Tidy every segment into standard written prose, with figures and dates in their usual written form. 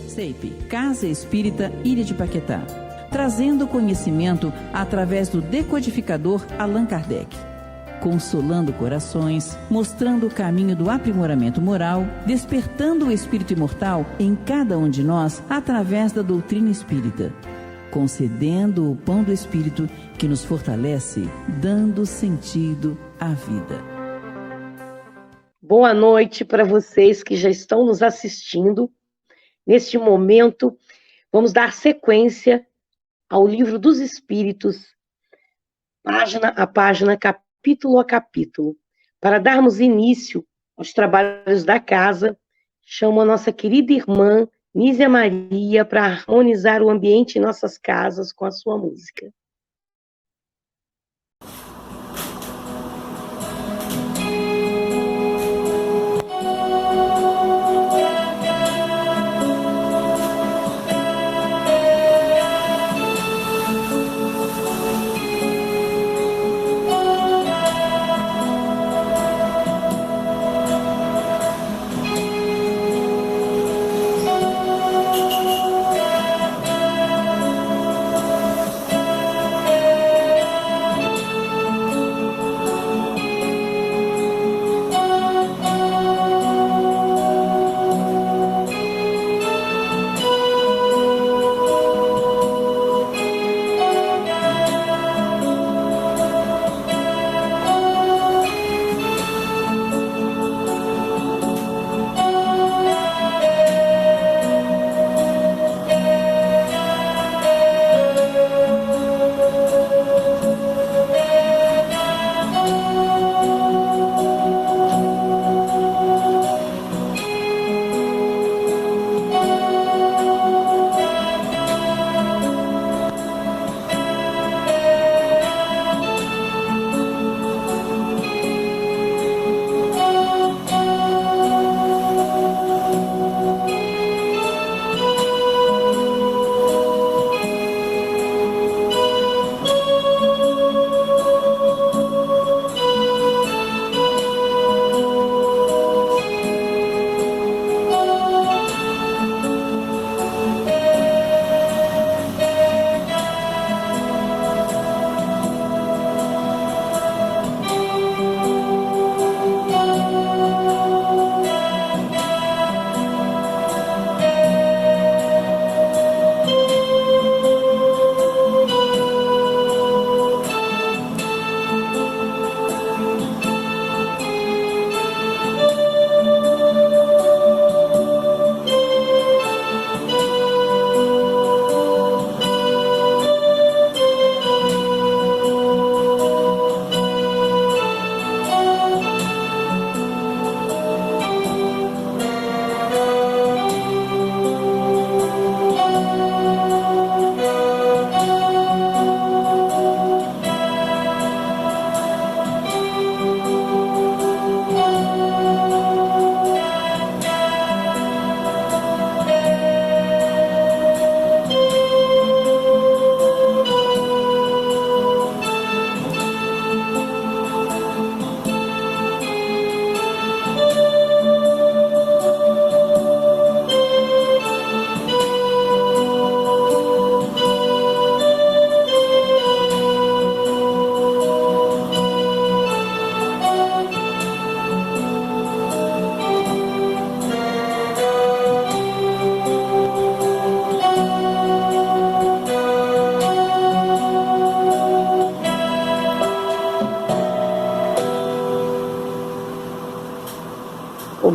CEIP, Casa Espírita Ilha de Paquetá, trazendo conhecimento através do decodificador Allan Kardec, consolando corações, mostrando o caminho do aprimoramento moral, despertando o espírito imortal em cada um de nós através da doutrina espírita, concedendo o pão do espírito que nos fortalece, dando sentido à vida. Boa noite para vocês que já estão nos assistindo. Neste momento, vamos dar sequência ao Livro dos Espíritos, página a página, capítulo a capítulo. Para darmos início aos trabalhos da casa, chamo a nossa querida irmã Nízia Maria para harmonizar o ambiente em nossas casas com a sua música.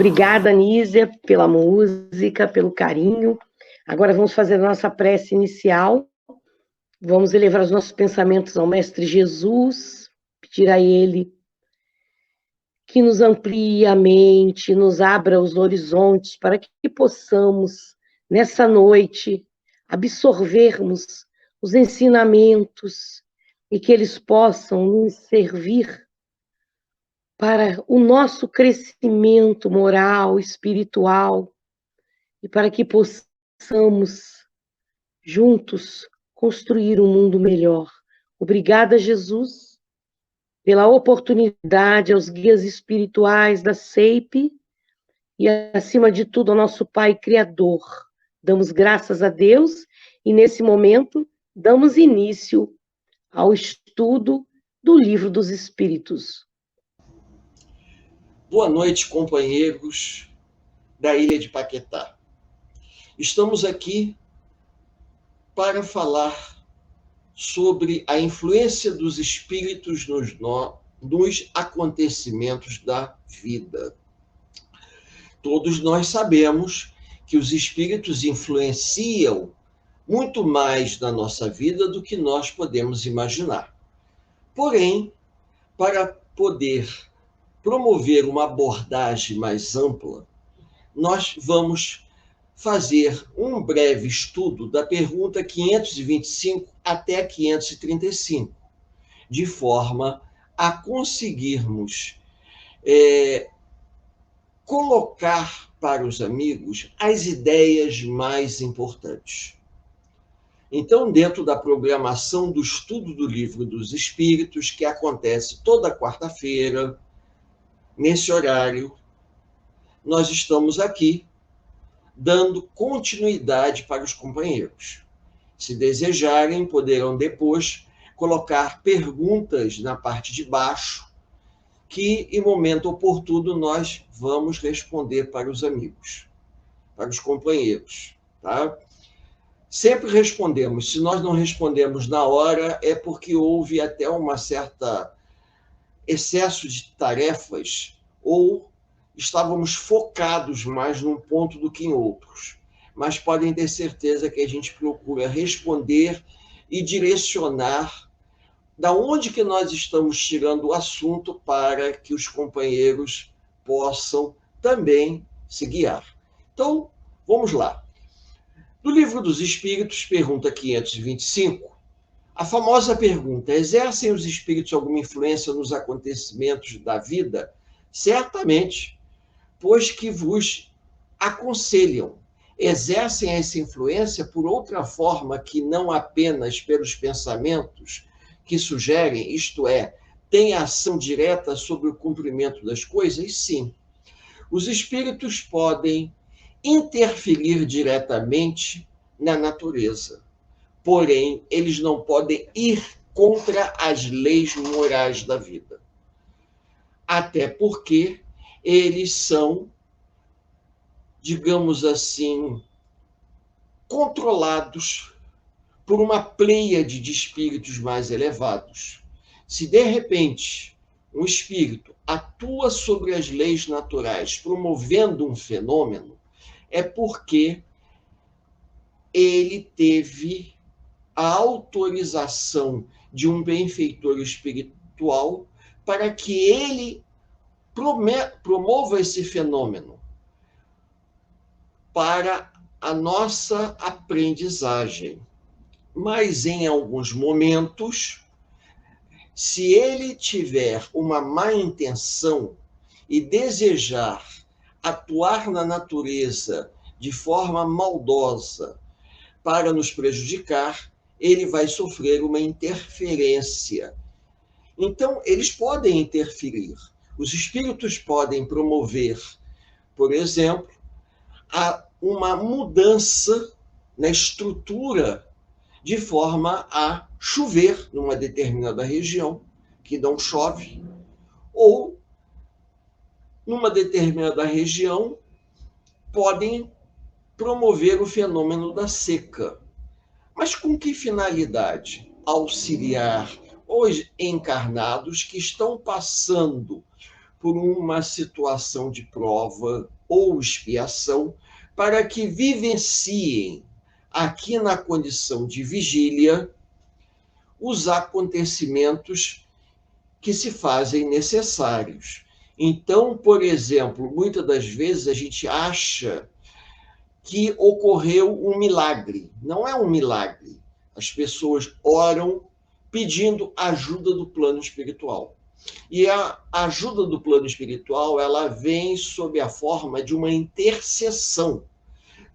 Obrigada, Nízia, pela música, pelo carinho. Agora vamos fazer a nossa prece inicial. Vamos elevar os nossos pensamentos ao Mestre Jesus, pedir a Ele que nos amplie a mente, nos abra os horizontes, para que possamos, nessa noite, absorvermos os ensinamentos e que eles possam nos servir para o nosso crescimento moral, espiritual, e para que possamos, juntos, construir um mundo melhor. Obrigada, Jesus, pela oportunidade aos guias espirituais da CEIP e, acima de tudo, ao nosso Pai Criador, Damos graças a Deus e, nesse momento, damos início ao estudo do Livro dos Espíritos. Boa noite, companheiros da Ilha de Paquetá. Estamos aqui para falar sobre a influência dos espíritos nos acontecimentos da vida. Todos nós sabemos que os espíritos influenciam muito mais na nossa vida do que nós podemos imaginar. Porém, para poder promover uma abordagem mais ampla, nós vamos fazer um breve estudo da pergunta 525 até 535, de forma a conseguirmos colocar para os amigos as ideias mais importantes. Então, dentro da programação do estudo do Livro dos Espíritos, que acontece toda quarta-feira, nesse horário, nós estamos aqui dando continuidade para os companheiros. Se desejarem, poderão depois colocar perguntas na parte de baixo, que, em momento oportuno, nós vamos responder para os amigos, para os companheiros, tá? Sempre respondemos. Se nós não respondemos na hora, é porque houve até uma certa excesso de tarefas ou estávamos focados mais num ponto do que em outros. Mas podem ter certeza que a gente procura responder e direcionar da onde que nós estamos tirando o assunto para que os companheiros possam também se guiar. Então, vamos lá. No Livro dos Espíritos, pergunta 525, a famosa pergunta: exercem os espíritos alguma influência nos acontecimentos da vida? Certamente, pois que vos aconselham. Exercem essa influência por outra forma que não apenas pelos pensamentos que sugerem, isto é, têm ação direta sobre o cumprimento das coisas? Sim. Os espíritos podem interferir diretamente na natureza, porém, eles não podem ir contra as leis morais da vida. Até porque eles são, digamos assim, controlados por uma pleiade de espíritos mais elevados. Se, de repente, um espírito atua sobre as leis naturais, promovendo um fenômeno, é porque ele teve a autorização de um benfeitor espiritual para que ele promova esse fenômeno para a nossa aprendizagem. Mas, em alguns momentos, se ele tiver uma má intenção e desejar atuar na natureza de forma maldosa para nos prejudicar, ele vai sofrer uma interferência. Então, eles podem interferir. Os espíritos podem promover, por exemplo, uma mudança na estrutura de forma a chover numa determinada região, que não chove, ou numa determinada região podem promover o fenômeno da seca. Mas com que finalidade? Auxiliar os encarnados que estão passando por uma situação de prova ou expiação, para que vivenciem aqui na condição de vigília os acontecimentos que se fazem necessários. Então, por exemplo, muitas das vezes a gente acha que ocorreu um milagre. Não é um milagre. As pessoas oram pedindo ajuda do plano espiritual. E a ajuda do plano espiritual, ela vem sob a forma de uma intercessão.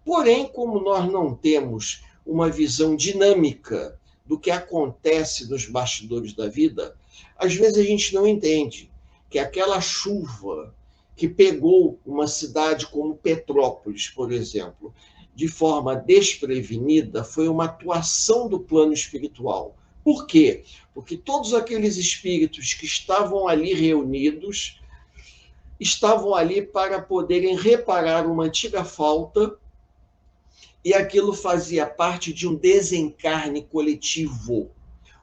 Porém, como nós não temos uma visão dinâmica do que acontece nos bastidores da vida, às vezes a gente não entende que aquela chuva que pegou uma cidade como Petrópolis, por exemplo, de forma desprevenida foi uma atuação do plano espiritual. Por quê? Porque todos aqueles espíritos que estavam ali reunidos estavam ali para poderem reparar uma antiga falta, e aquilo fazia parte de um desencarne coletivo,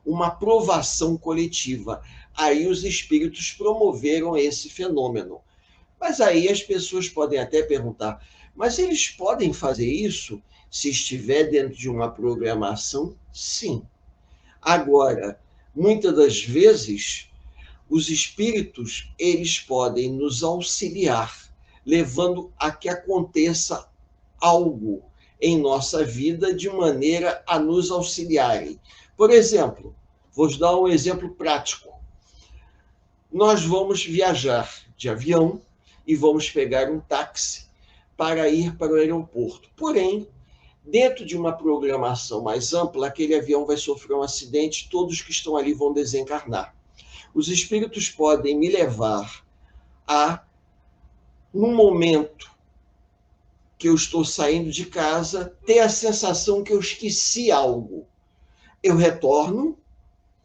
uma provação coletiva. Aí os espíritos promoveram esse fenômeno. Mas aí as pessoas podem até perguntar, mas eles podem fazer isso se estiver dentro de uma programação? Sim. Agora, muitas das vezes, os espíritos, eles podem nos auxiliar, levando a que aconteça algo em nossa vida de maneira a nos auxiliarem. Por exemplo, vou dar um exemplo prático. Nós vamos viajar de avião e vamos pegar um táxi para ir para o aeroporto. Porém, dentro de uma programação mais ampla, aquele avião vai sofrer um acidente, todos que estão ali vão desencarnar. Os espíritos podem me levar a, num momento que eu estou saindo de casa, ter a sensação que eu esqueci algo. Eu retorno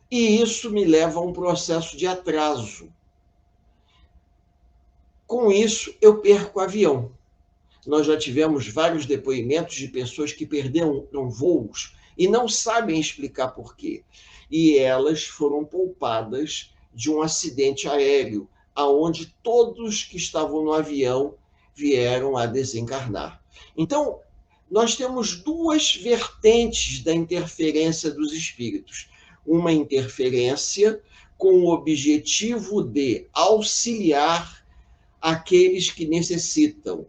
e isso me leva a um processo de atraso. Com isso, eu perco o avião. Nós já tivemos vários depoimentos de pessoas que perderam voos e não sabem explicar por quê. E elas foram poupadas de um acidente aéreo, aonde todos que estavam no avião vieram a desencarnar. Então, nós temos duas vertentes da interferência dos espíritos. Uma interferência com o objetivo de auxiliar aqueles que necessitam,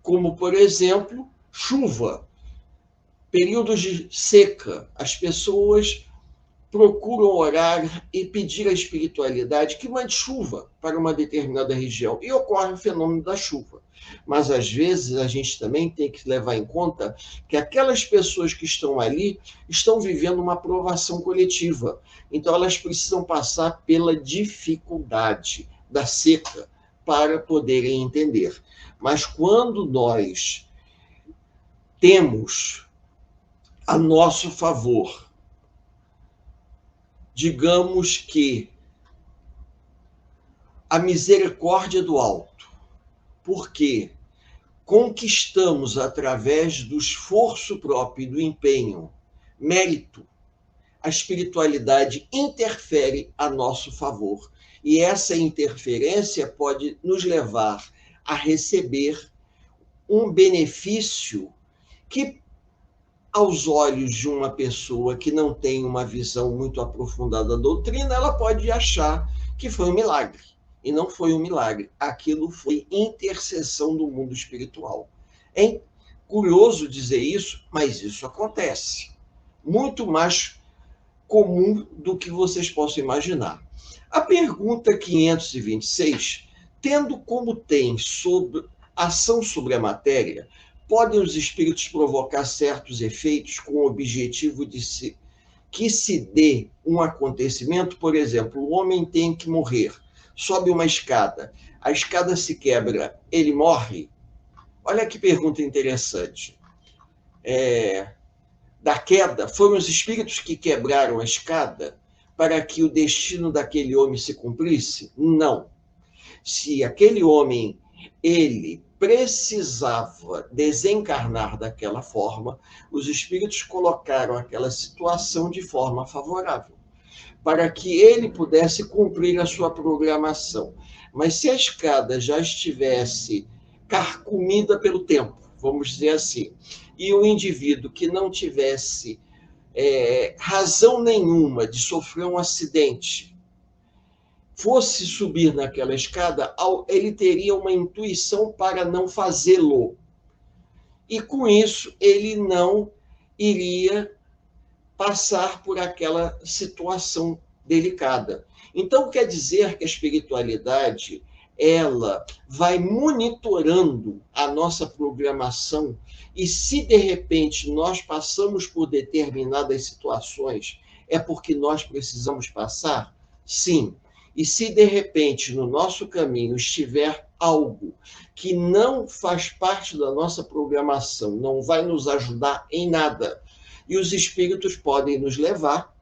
como, por exemplo, chuva, períodos de seca. As pessoas procuram orar e pedir à espiritualidade que mande chuva para uma determinada região, e ocorre o fenômeno da chuva. Mas, às vezes, a gente também tem que levar em conta que aquelas pessoas que estão ali estão vivendo uma provação coletiva. Então, elas precisam passar pela dificuldade da seca para poderem entender. Mas quando nós temos a nosso favor, digamos que a misericórdia do alto, porque conquistamos através do esforço próprio e do empenho, mérito, a espiritualidade interfere a nosso favor. E essa interferência pode nos levar a receber um benefício que, aos olhos de uma pessoa que não tem uma visão muito aprofundada da doutrina, ela pode achar que foi um milagre. E não foi um milagre. Aquilo foi intercessão do mundo espiritual. É curioso dizer isso, mas isso acontece. Muito mais comum do que vocês possam imaginar. A pergunta 526, tendo como tem sobre ação sobre a matéria, podem os espíritos provocar certos efeitos com o objetivo de que se dê um acontecimento? Por exemplo, o homem tem que morrer, sobe uma escada, a escada se quebra, ele morre? Olha que pergunta interessante. Da queda, foram os espíritos que quebraram a escada para que o destino daquele homem se cumprisse? Não. Se aquele homem, ele precisava desencarnar daquela forma, os espíritos colocaram aquela situação de forma favorável, para que ele pudesse cumprir a sua programação. Mas se a escada já estivesse carcomida pelo tempo, vamos dizer assim, e o indivíduo que não tivesse razão nenhuma de sofrer um acidente, fosse subir naquela escada, ele teria uma intuição para não fazê-lo. E com isso, ele não iria passar por aquela situação delicada. Então, quer dizer que a espiritualidade, ela vai monitorando a nossa programação, e se de repente nós passamos por determinadas situações, é porque nós precisamos passar? Sim. E se de repente no nosso caminho estiver algo que não faz parte da nossa programação, não vai nos ajudar em nada. E os espíritos podem nos levar,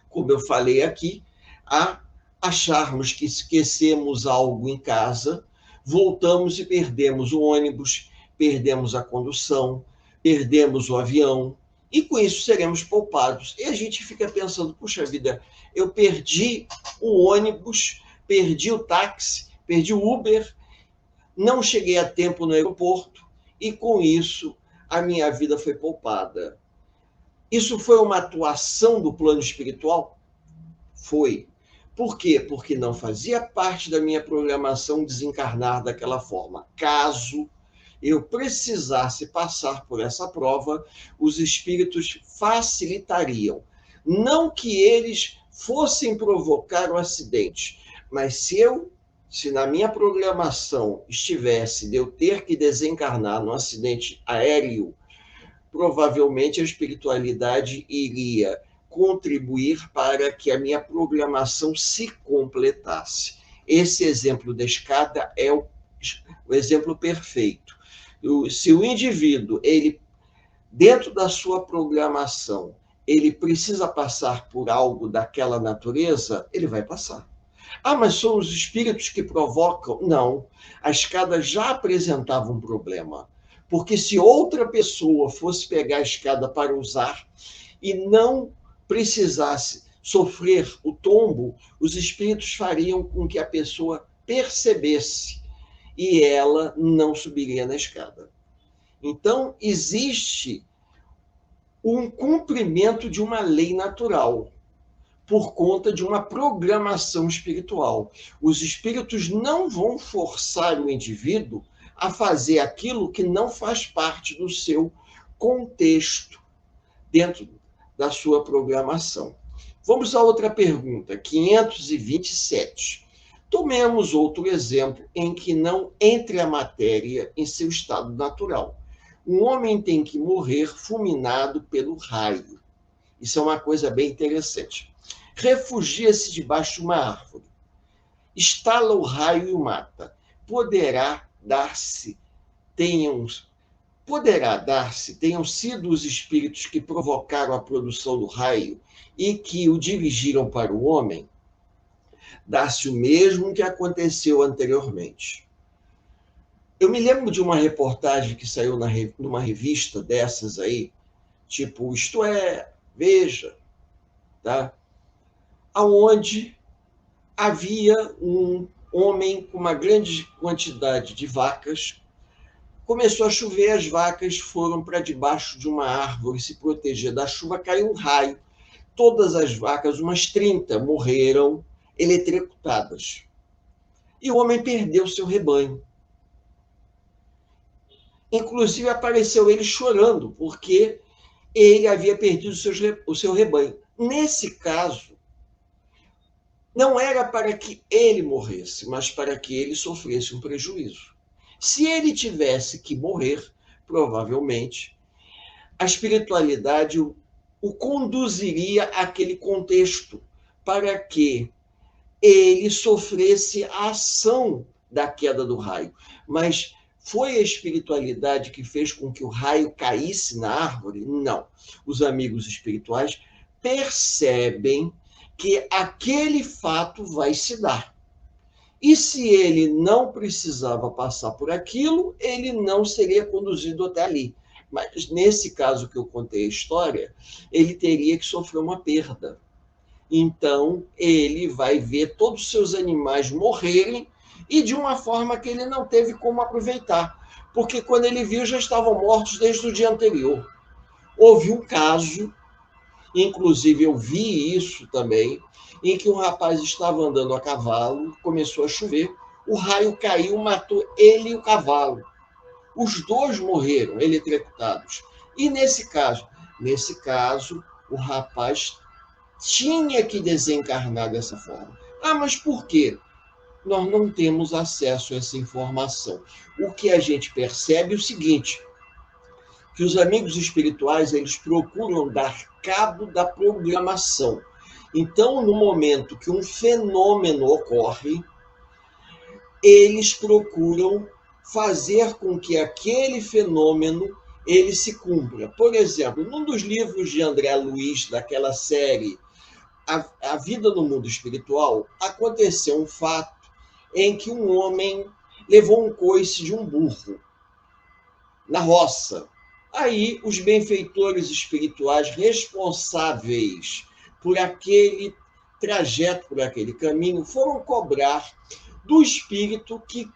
como eu falei aqui, a acharmos que esquecemos algo em casa, voltamos e perdemos o ônibus, perdemos a condução, perdemos o avião, e com isso seremos poupados. E a gente fica pensando, puxa vida, eu perdi o ônibus, perdi o táxi, perdi o Uber, não cheguei a tempo no aeroporto, e com isso a minha vida foi poupada. Isso foi uma atuação do plano espiritual? Foi. Por quê? Porque não fazia parte da minha programação desencarnar daquela forma. Caso eu precisasse passar por essa prova, os espíritos facilitariam. Não que eles fossem provocar o acidente, mas se na minha programação estivesse de eu ter que desencarnar num acidente aéreo, provavelmente a espiritualidade iria contribuir para que a minha programação se completasse. Esse exemplo da escada é o exemplo perfeito. Se o indivíduo, dentro da sua programação, ele precisa passar por algo daquela natureza, ele vai passar. Ah, mas são os espíritos que provocam? Não. A escada já apresentava um problema. Porque se outra pessoa fosse pegar a escada para usar e não precisasse sofrer o tombo, os espíritos fariam com que a pessoa percebesse e ela não subiria na escada. Então, existe um cumprimento de uma lei natural por conta de uma programação espiritual. Os espíritos não vão forçar o indivíduo a fazer aquilo que não faz parte do seu contexto dentro da sua programação. Vamos a outra pergunta, 527. Tomemos outro exemplo em que não entre a matéria em seu estado natural. Um homem tem que morrer fulminado pelo raio. Isso é uma coisa bem interessante. Refugia-se debaixo de uma árvore. Estala o raio e o mata. Poderá dar-se, tenham sido os espíritos que provocaram a produção do raio e que o dirigiram para o homem? Dá-se o mesmo que aconteceu anteriormente. Eu me lembro de uma reportagem que saiu numa revista dessas aí, tipo Isto É, Veja, tá? Onde havia um homem com uma grande quantidade de vacas. Começou a chover, as vacas foram para debaixo de uma árvore se proteger da chuva, caiu um raio. Todas as vacas, umas 30, morreram eletrocutadas. E o homem perdeu seu rebanho. Inclusive, apareceu ele chorando, porque ele havia perdido o seu rebanho. Nesse caso, não era para que ele morresse, mas para que ele sofresse um prejuízo. Se ele tivesse que morrer, provavelmente, a espiritualidade o conduziria àquele contexto para que ele sofresse a ação da queda do raio. Mas foi a espiritualidade que fez com que o raio caísse na árvore? Não. Os amigos espirituais percebem que aquele fato vai se dar. E se ele não precisava passar por aquilo, ele não seria conduzido até ali. Mas nesse caso que eu contei a história, ele teria que sofrer uma perda. Então, ele vai ver todos os seus animais morrerem e de uma forma que ele não teve como aproveitar. Porque quando ele viu, já estavam mortos desde o dia anterior. Houve um caso, inclusive eu vi isso também, em que um rapaz estava andando a cavalo, começou a chover, o raio caiu, matou ele e o cavalo. Os dois morreram eletrocutados. E nesse caso, o rapaz tinha que desencarnar dessa forma. Ah, mas por quê? Nós não temos acesso a essa informação. O que a gente percebe é o seguinte, que os amigos espirituais, eles procuram dar cabo da programação. Então, no momento que um fenômeno ocorre, eles procuram fazer com que aquele fenômeno ele se cumpra. Por exemplo, num dos livros de André Luiz, daquela série A Vida no Mundo Espiritual, aconteceu um fato em que um homem levou um coice de um burro na roça. Aí os benfeitores espirituais responsáveis por aquele trajeto, por aquele caminho, foram cobrar do espírito que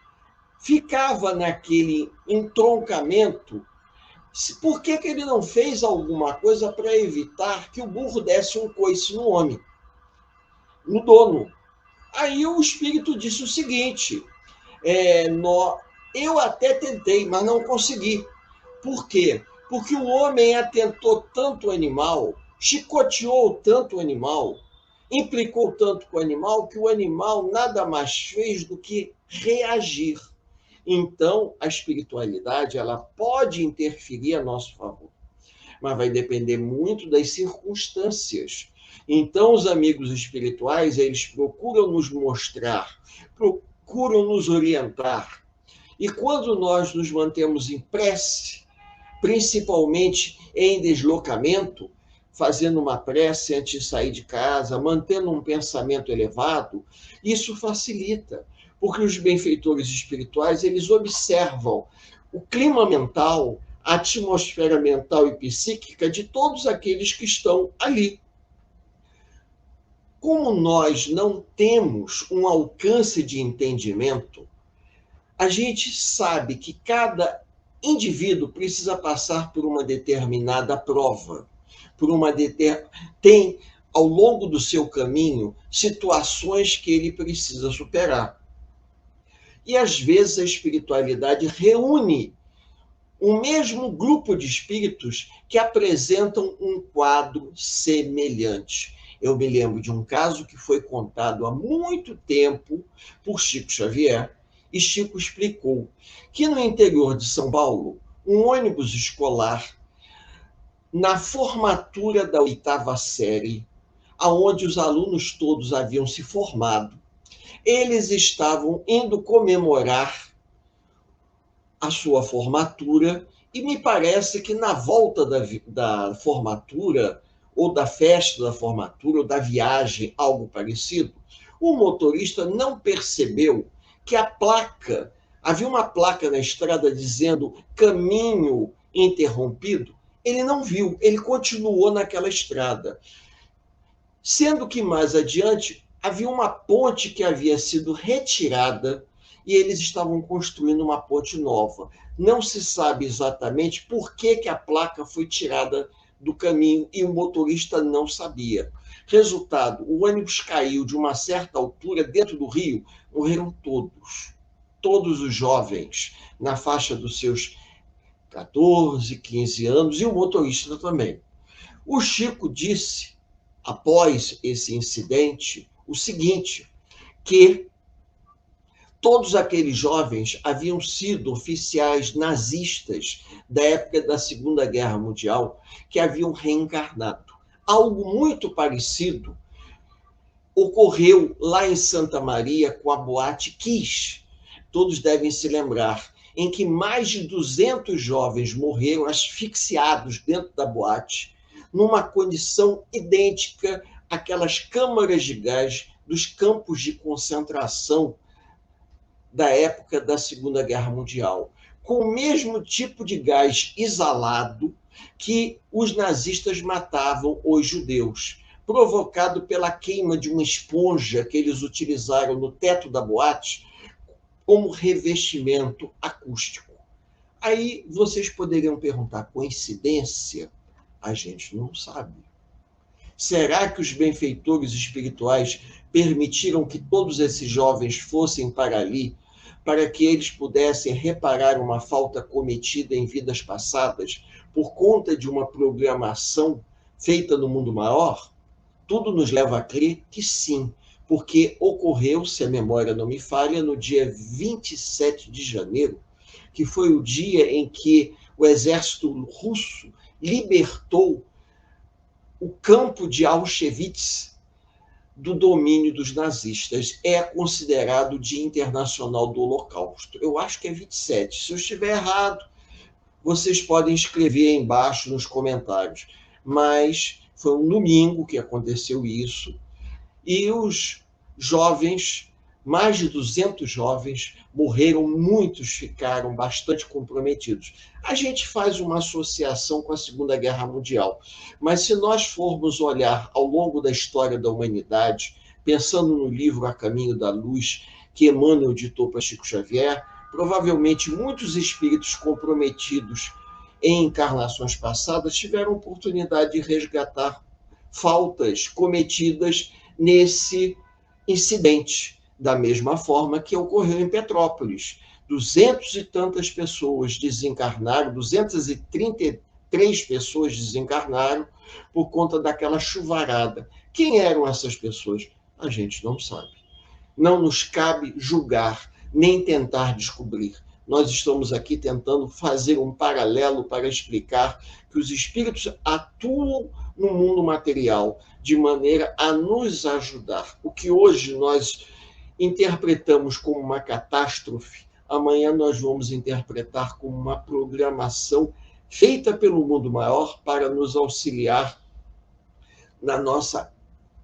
ficava naquele entroncamento, por que ele não fez alguma coisa para evitar que o burro desse um coice no homem, no dono. Aí o espírito disse o seguinte, eu até tentei, mas não consegui. Por quê? Porque o homem atentou tanto o animal, chicoteou tanto o animal, implicou tanto com o animal, que o animal nada mais fez do que reagir. Então, a espiritualidade ela pode interferir a nosso favor, mas vai depender muito das circunstâncias. Então, os amigos espirituais, eles procuram nos mostrar, procuram nos orientar. E quando nós nos mantemos em prece, principalmente em deslocamento, fazendo uma prece antes de sair de casa, mantendo um pensamento elevado, isso facilita, porque os benfeitores espirituais, eles observam o clima mental, a atmosfera mental e psíquica de todos aqueles que estão ali. Como nós não temos um alcance de entendimento, a gente sabe que cada indivíduo precisa passar por uma determinada prova, tem, ao longo do seu caminho, situações que ele precisa superar. E, às vezes, a espiritualidade reúne o mesmo grupo de espíritos que apresentam um quadro semelhante. Eu me lembro de um caso que foi contado há muito tempo por Chico Xavier, e Chico explicou que no interior de São Paulo, um ônibus escolar, na formatura da 8ª série, aonde os alunos todos haviam se formado, eles estavam indo comemorar a sua formatura, e me parece que na volta da formatura, ou da festa da formatura, ou da viagem, algo parecido, o motorista não percebeu que havia uma placa na estrada dizendo caminho interrompido. Ele não viu, ele continuou naquela estrada. Sendo que mais adiante havia uma ponte que havia sido retirada e eles estavam construindo uma ponte nova. Não se sabe exatamente por que a placa foi tirada do caminho e o motorista não sabia. Resultado, o ônibus caiu de uma certa altura dentro do rio, morreram todos os jovens, na faixa dos seus 14, 15 anos, e o motorista também. O Chico disse, após esse incidente, o seguinte, que todos aqueles jovens haviam sido oficiais nazistas da época da Segunda Guerra Mundial, que haviam reencarnado. Algo muito parecido ocorreu lá em Santa Maria com a Boate Kiss. Todos devem se lembrar, em que mais de 200 jovens morreram asfixiados dentro da boate, numa condição idêntica àquelas câmaras de gás dos campos de concentração da época da Segunda Guerra Mundial, com o mesmo tipo de gás exalado que os nazistas matavam os judeus, provocado pela queima de uma esponja que eles utilizaram no teto da boate como revestimento acústico. Aí vocês poderiam perguntar, coincidência? A gente não sabe. Será que os benfeitores espirituais permitiram que todos esses jovens fossem para ali, para que eles pudessem reparar uma falta cometida em vidas passadas por conta de uma programação feita no mundo maior? Tudo nos leva a crer que sim, porque ocorreu, se a memória não me falha, no dia 27 de janeiro, que foi o dia em que o exército russo libertou o campo de Auschwitz do domínio dos nazistas. É considerado o Dia Internacional do Holocausto. Eu acho que é 27. Se eu estiver errado, vocês podem escrever aí embaixo nos comentários. Mas foi um domingo que aconteceu isso, e os jovens, mais de 200 jovens, morreram, muitos ficaram bastante comprometidos. A gente faz uma associação com a Segunda Guerra Mundial, mas se nós formos olhar ao longo da história da humanidade, pensando no livro A Caminho da Luz, que Emmanuel ditou para Chico Xavier, provavelmente muitos espíritos comprometidos em encarnações passadas tiveram oportunidade de resgatar faltas cometidas nesse incidente, da mesma forma que ocorreu em Petrópolis. 200 e tantas pessoas desencarnaram, 233 pessoas desencarnaram por conta daquela chuvarada. Quem eram essas pessoas? A gente não sabe. Não nos cabe julgar, nem tentar descobrir. Nós estamos aqui tentando fazer um paralelo para explicar que os espíritos atuam no mundo material de maneira a nos ajudar. O que hoje nós interpretamos como uma catástrofe, amanhã nós vamos interpretar como uma programação feita pelo mundo maior para nos auxiliar na nossa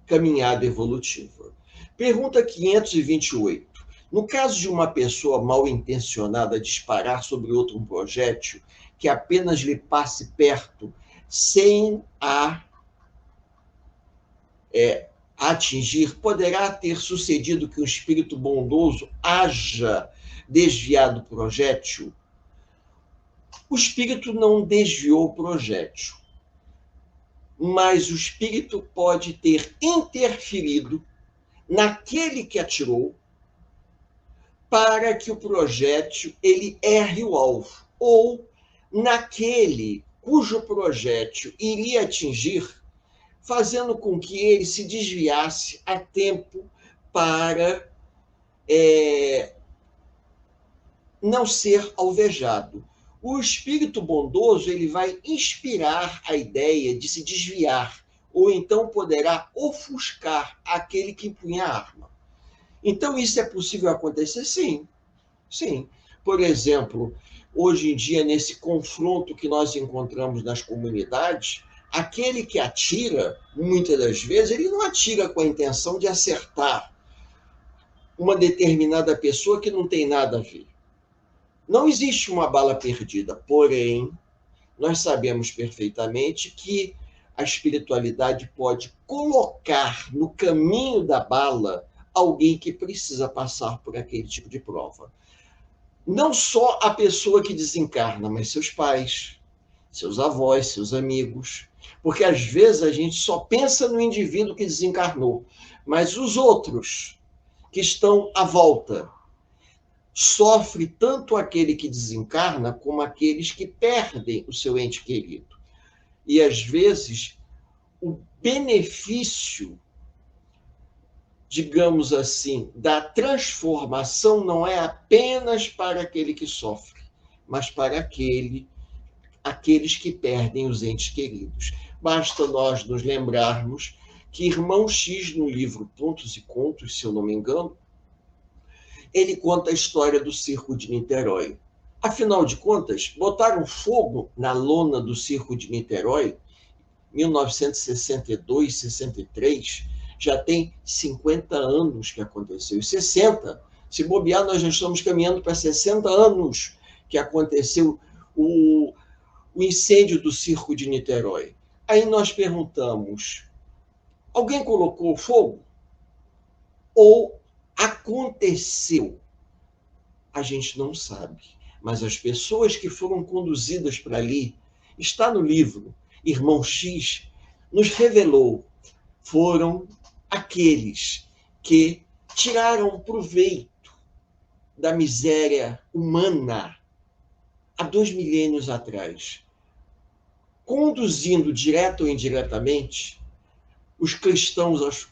caminhada evolutiva. Pergunta 528. No caso de uma pessoa mal intencionada disparar sobre outro um projétil que apenas lhe passe perto sem a atingir, poderá ter sucedido que um espírito bondoso haja desviado o projétil? O espírito não desviou o projétil, mas o espírito pode ter interferido naquele que atirou para que o projétil ele erre o alvo, ou naquele cujo projétil iria atingir, fazendo com que ele se desviasse a tempo para não ser alvejado. O espírito bondoso ele vai inspirar a ideia de se desviar, ou então poderá ofuscar aquele que empunha a arma. Então, isso é possível acontecer? Sim. Sim. Por exemplo, hoje em dia, nesse confronto que nós encontramos nas comunidades, aquele que atira, muitas das vezes, ele não atira com a intenção de acertar uma determinada pessoa que não tem nada a ver. Não existe uma bala perdida, porém, nós sabemos perfeitamente que a espiritualidade pode colocar no caminho da bala alguém que precisa passar por aquele tipo de prova. Não só a pessoa que desencarna, mas seus pais, seus avós, seus amigos. Porque às vezes a gente só pensa no indivíduo que desencarnou, mas os outros que estão à volta, sofre tanto aquele que desencarna como aqueles que perdem o seu ente querido. E às vezes o benefício, digamos assim, da transformação não é apenas para aquele que sofre, mas para aqueles que perdem os entes queridos. Basta nós nos lembrarmos que Irmão X, no livro Pontos e Contos, se eu não me engano, ele conta a história do circo de Niterói. Afinal de contas, botaram fogo na lona do circo de Niterói, 1962, 63, já tem 50 anos que aconteceu. E 60, se bobear, nós já estamos caminhando para 60 anos que aconteceu o incêndio do circo de Niterói. Aí nós perguntamos, alguém colocou fogo? Ou aconteceu? A gente não sabe. Mas as pessoas que foram conduzidas para ali, está no livro, Irmão X nos revelou, foram aqueles que tiraram proveito da miséria humana há 2 milênios atrás, conduzindo, direto ou indiretamente, os cristãos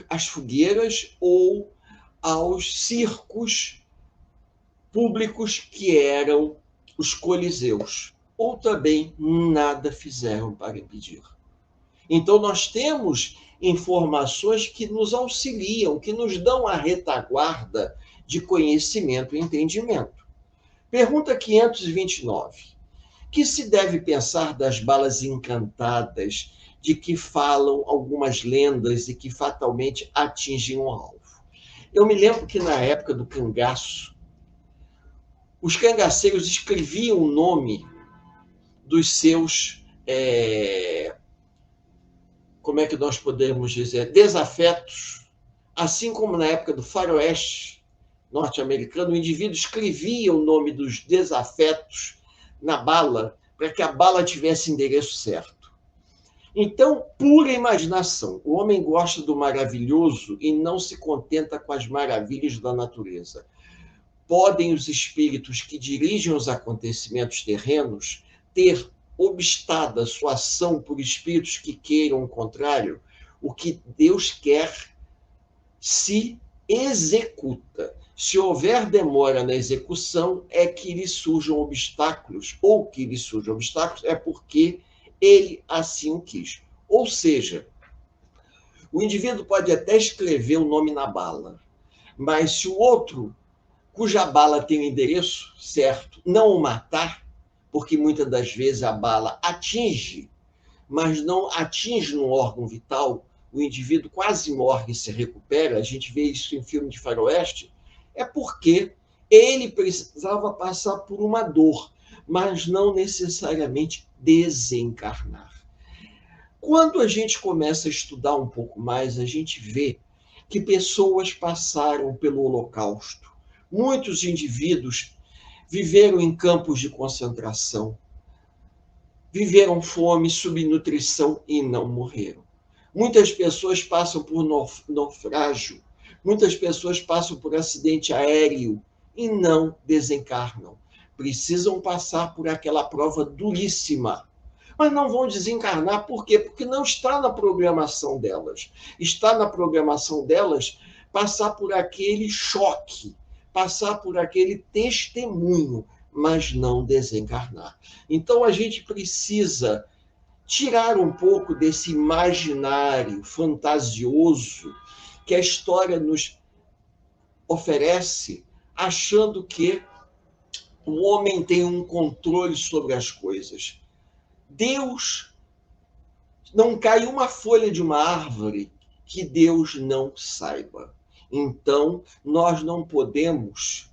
às fogueiras ou aos circos públicos que eram os coliseus, ou também nada fizeram para impedir. Então, nós temos informações que nos auxiliam, que nos dão a retaguarda de conhecimento e entendimento. Pergunta 529. Que se deve pensar das balas encantadas, de que falam algumas lendas e que fatalmente atingem o alvo? Eu me lembro que na época do cangaço, os cangaceiros escreviam o nome dos seus, como é que nós podemos dizer, desafetos, assim como na época do faroeste norte-americano, o indivíduo escrevia o nome dos desafetos na bala, para que a bala tivesse endereço certo. Então, pura imaginação. O homem gosta do maravilhoso e não se contenta com as maravilhas da natureza. Podem os espíritos que dirigem os acontecimentos terrenos ter obstada sua ação por espíritos que queiram o contrário? O que Deus quer se executa. Se houver demora na execução, é que lhe surjam obstáculos, ou que lhe surjam obstáculos é porque ele assim o quis. Ou seja, o indivíduo pode até escrever o nome na bala, mas se o outro, cuja bala tem o endereço certo, não o matar, porque muitas das vezes a bala atinge, mas não atinge no órgão vital, o indivíduo quase morre e se recupera, a gente vê isso em filme de faroeste, é porque ele precisava passar por uma dor, mas não necessariamente desencarnar. Quando a gente começa a estudar um pouco mais, a gente vê que pessoas passaram pelo Holocausto. Muitos indivíduos viveram em campos de concentração, viveram fome, subnutrição e não morreram. Muitas pessoas passam por naufrágio, muitas pessoas passam por acidente aéreo e não desencarnam. Precisam passar por aquela prova duríssima, mas não vão desencarnar. Por quê? Porque não está na programação delas. Está na programação delas passar por aquele choque, passar por aquele testemunho, mas não desencarnar. Então, a gente precisa tirar um pouco desse imaginário fantasioso que a história nos oferece, achando que o homem tem um controle sobre as coisas. Deus, não cai uma folha de uma árvore que Deus não saiba. Então, nós não podemos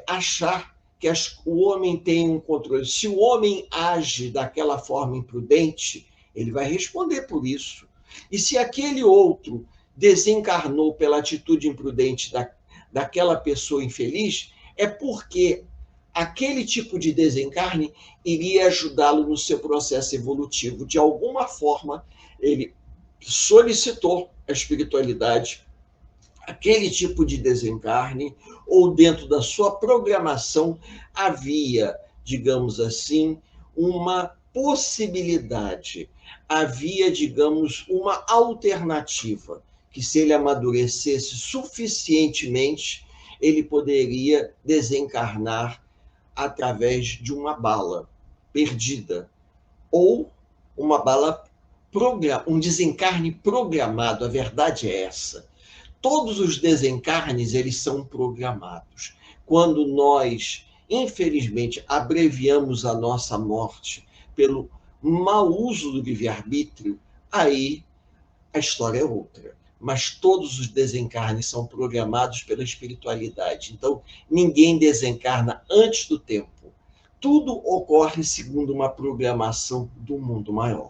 achar que o homem tem um controle. Se o homem age daquela forma imprudente, ele vai responder por isso. E se aquele outro desencarnou pela atitude imprudente daquela pessoa infeliz, é porque aquele tipo de desencarne iria ajudá-lo no seu processo evolutivo. De alguma forma, ele solicitou a espiritualidade, aquele tipo de desencarne, ou dentro da sua programação havia, digamos assim, uma possibilidade, havia, digamos, uma alternativa, que se ele amadurecesse suficientemente, ele poderia desencarnar através de uma bala perdida, ou uma bala, um desencarne programado. A verdade é essa. Todos os desencarnes, eles são programados. Quando nós, infelizmente, abreviamos a nossa morte pelo mau uso do livre-arbítrio, aí a história é outra. Mas todos os desencarnes são programados pela espiritualidade. Então, ninguém desencarna antes do tempo. Tudo ocorre segundo uma programação do mundo maior.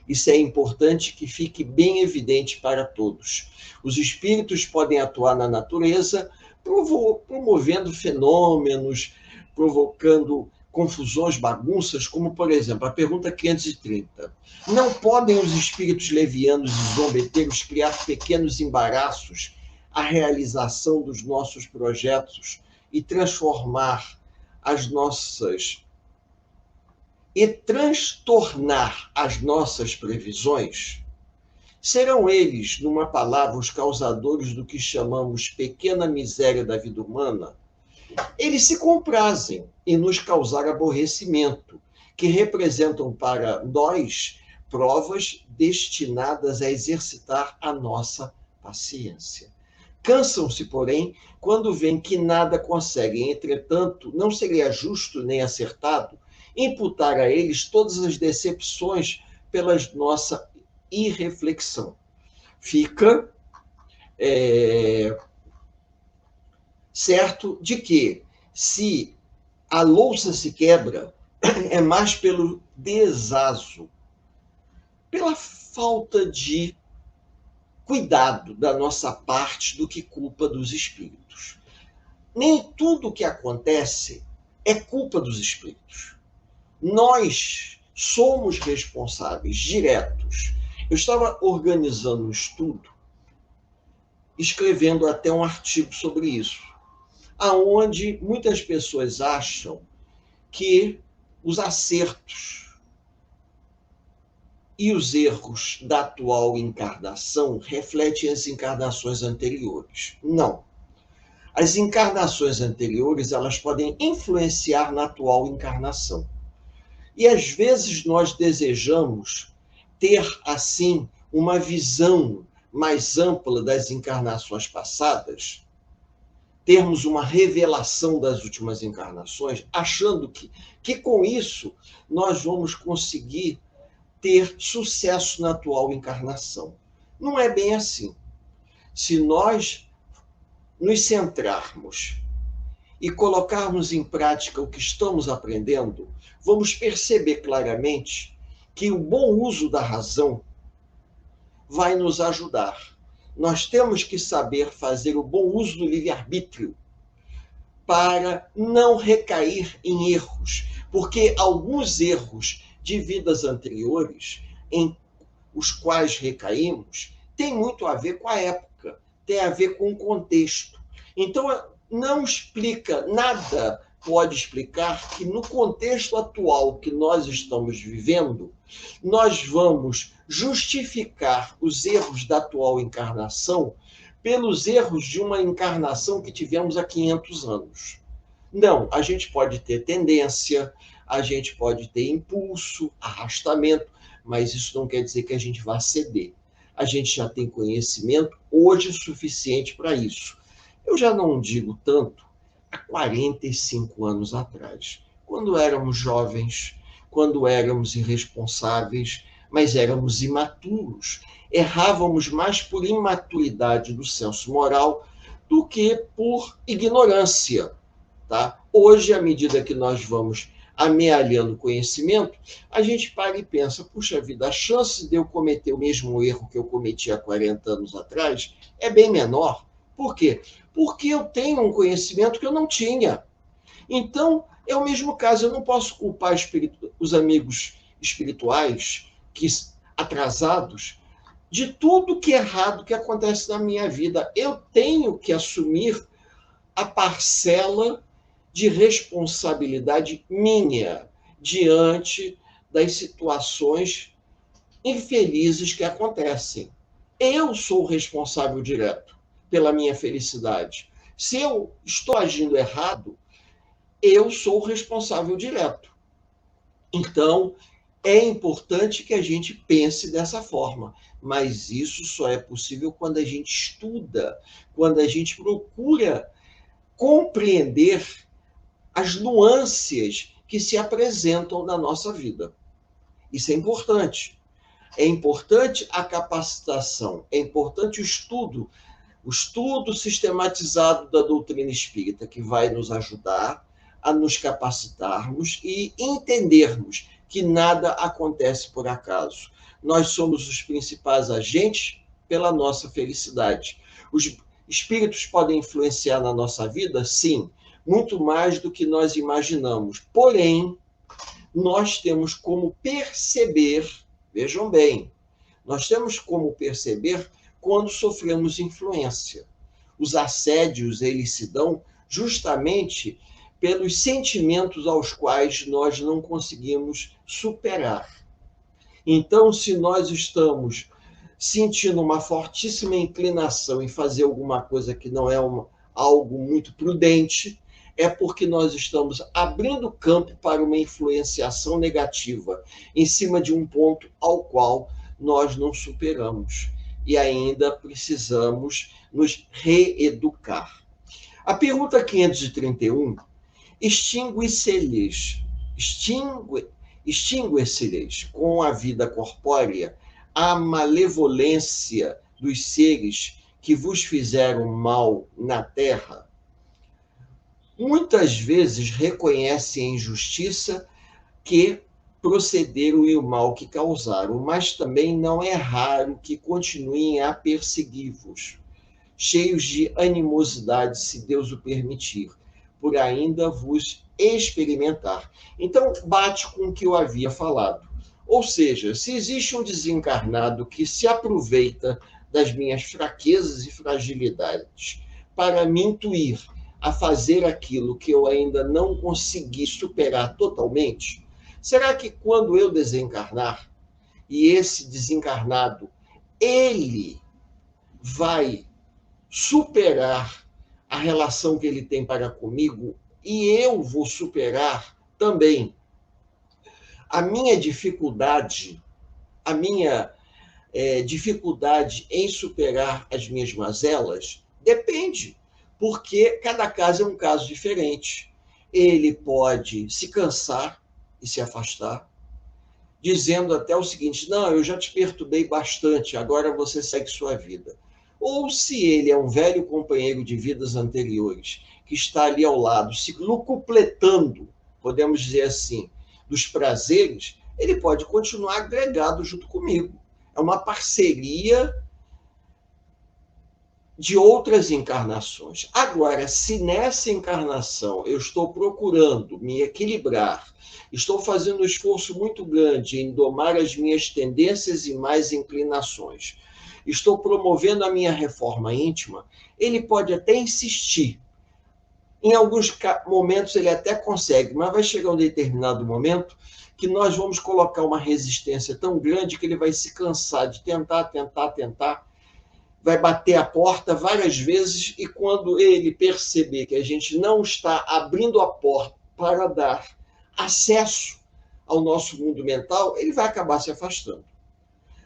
Isso é importante que fique bem evidente para todos. Os espíritos podem atuar na natureza, promovendo fenômenos, provocando confusões, bagunças, como, por exemplo, a pergunta 530. Não podem os espíritos levianos e zombeteiros criar pequenos embaraços à realização dos nossos projetos e transtornar as nossas previsões? Serão eles, numa palavra, os causadores do que chamamos pequena miséria da vida humana? Eles se comprazem em nos causar aborrecimento, que representam para nós provas destinadas a exercitar a nossa paciência. Cansam-se, porém, quando veem que nada conseguem. Entretanto, não seria justo nem acertado imputar a eles todas as decepções pela nossa irreflexão. Fica certo de que, se a louça se quebra, é mais pelo desazo, pela falta de cuidado da nossa parte do que culpa dos espíritos. Nem tudo o que acontece é culpa dos espíritos. Nós somos responsáveis diretos. Eu estava organizando um estudo, escrevendo até um artigo sobre isso, aonde muitas pessoas acham que os acertos e os erros da atual encarnação refletem as encarnações anteriores. Não. As encarnações anteriores, elas podem influenciar na atual encarnação. E às vezes nós desejamos ter, assim, uma visão mais ampla das encarnações passadas, termos uma revelação das últimas encarnações, achando que com isso nós vamos conseguir ter sucesso na atual encarnação. Não é bem assim. Se nós nos centrarmos e colocarmos em prática o que estamos aprendendo, vamos perceber claramente que o bom uso da razão vai nos ajudar. Nós temos que saber fazer o bom uso do livre-arbítrio para não recair em erros, porque alguns erros de vidas anteriores, em os quais recaímos, tem muito a ver com a época, tem a ver com o contexto. Então, não explica, nada pode explicar que no contexto atual que nós estamos vivendo, nós vamos justificar os erros da atual encarnação pelos erros de uma encarnação que tivemos há 500 anos. Não, a gente pode ter tendência, a gente pode ter impulso, arrastamento, mas isso não quer dizer que a gente vá ceder. A gente já tem conhecimento hoje suficiente para isso. Eu já não digo tanto há 45 anos atrás, quando éramos jovens, quando éramos irresponsáveis, mas éramos imaturos. Errávamos mais por imaturidade do senso moral do que por ignorância. Tá? Hoje, à medida que nós vamos amealhando conhecimento, a gente para e pensa, puxa vida, a chance de eu cometer o mesmo erro que eu cometi há 40 anos atrás é bem menor. Por quê? Porque eu tenho um conhecimento que eu não tinha. Então, é o mesmo caso, eu não posso culpar os amigos espirituais atrasados de tudo que é errado que acontece na minha vida. Eu tenho que assumir a parcela de responsabilidade minha diante das situações infelizes que acontecem. Eu sou o responsável direto pela minha felicidade. Se eu estou agindo errado, eu sou o responsável direto. Então, é importante que a gente pense dessa forma, mas isso só é possível quando a gente estuda, quando a gente procura compreender as nuances que se apresentam na nossa vida. Isso é importante. É importante a capacitação, é importante o estudo sistematizado da doutrina espírita, que vai nos ajudar a nos capacitarmos e entendermos que nada acontece por acaso. Nós somos os principais agentes pela nossa felicidade. Os espíritos podem influenciar na nossa vida? Sim, muito mais do que nós imaginamos. Porém, nós temos como perceber, vejam bem, nós temos como perceber quando sofremos influência. Os assédios, eles se dão justamente pelos sentimentos aos quais nós não conseguimos superar. Então, se nós estamos sentindo uma fortíssima inclinação em fazer alguma coisa que não é algo muito prudente, é porque nós estamos abrindo campo para uma influenciação negativa em cima de um ponto ao qual nós não superamos e ainda precisamos nos reeducar. A pergunta 531, extingue-se-lhes com a vida corpórea a malevolência dos seres que vos fizeram mal na terra? Muitas vezes reconhecem a injustiça que procederam e o mal que causaram, mas também não é raro que continuem a persegui-vos, cheios de animosidade, se Deus o permitir, por ainda vos experimentar. Então, bate com o que eu havia falado. Ou seja, se existe um desencarnado que se aproveita das minhas fraquezas e fragilidades para me intuir a fazer aquilo que eu ainda não consegui superar totalmente, será que quando eu desencarnar, e esse desencarnado, ele vai superar a relação que ele tem para comigo e eu vou superar também a minha dificuldade, dificuldade em superar as minhas mazelas? Depende, porque cada caso é um caso diferente. Ele pode se cansar e se afastar, dizendo até o seguinte: não, eu já te perturbei bastante, agora você segue sua vida. Ou se ele é um velho companheiro de vidas anteriores, que está ali ao lado, se locupletando, podemos dizer assim, dos prazeres, ele pode continuar agregado junto comigo. É uma parceria de outras encarnações. Agora, se nessa encarnação eu estou procurando me equilibrar, estou fazendo um esforço muito grande em domar as minhas tendências e mais inclinações, estou promovendo a minha reforma íntima, ele pode até insistir. Em alguns momentos ele até consegue, mas vai chegar um determinado momento que nós vamos colocar uma resistência tão grande que ele vai se cansar de tentar, vai bater a porta várias vezes e quando ele perceber que a gente não está abrindo a porta para dar acesso ao nosso mundo mental, ele vai acabar se afastando.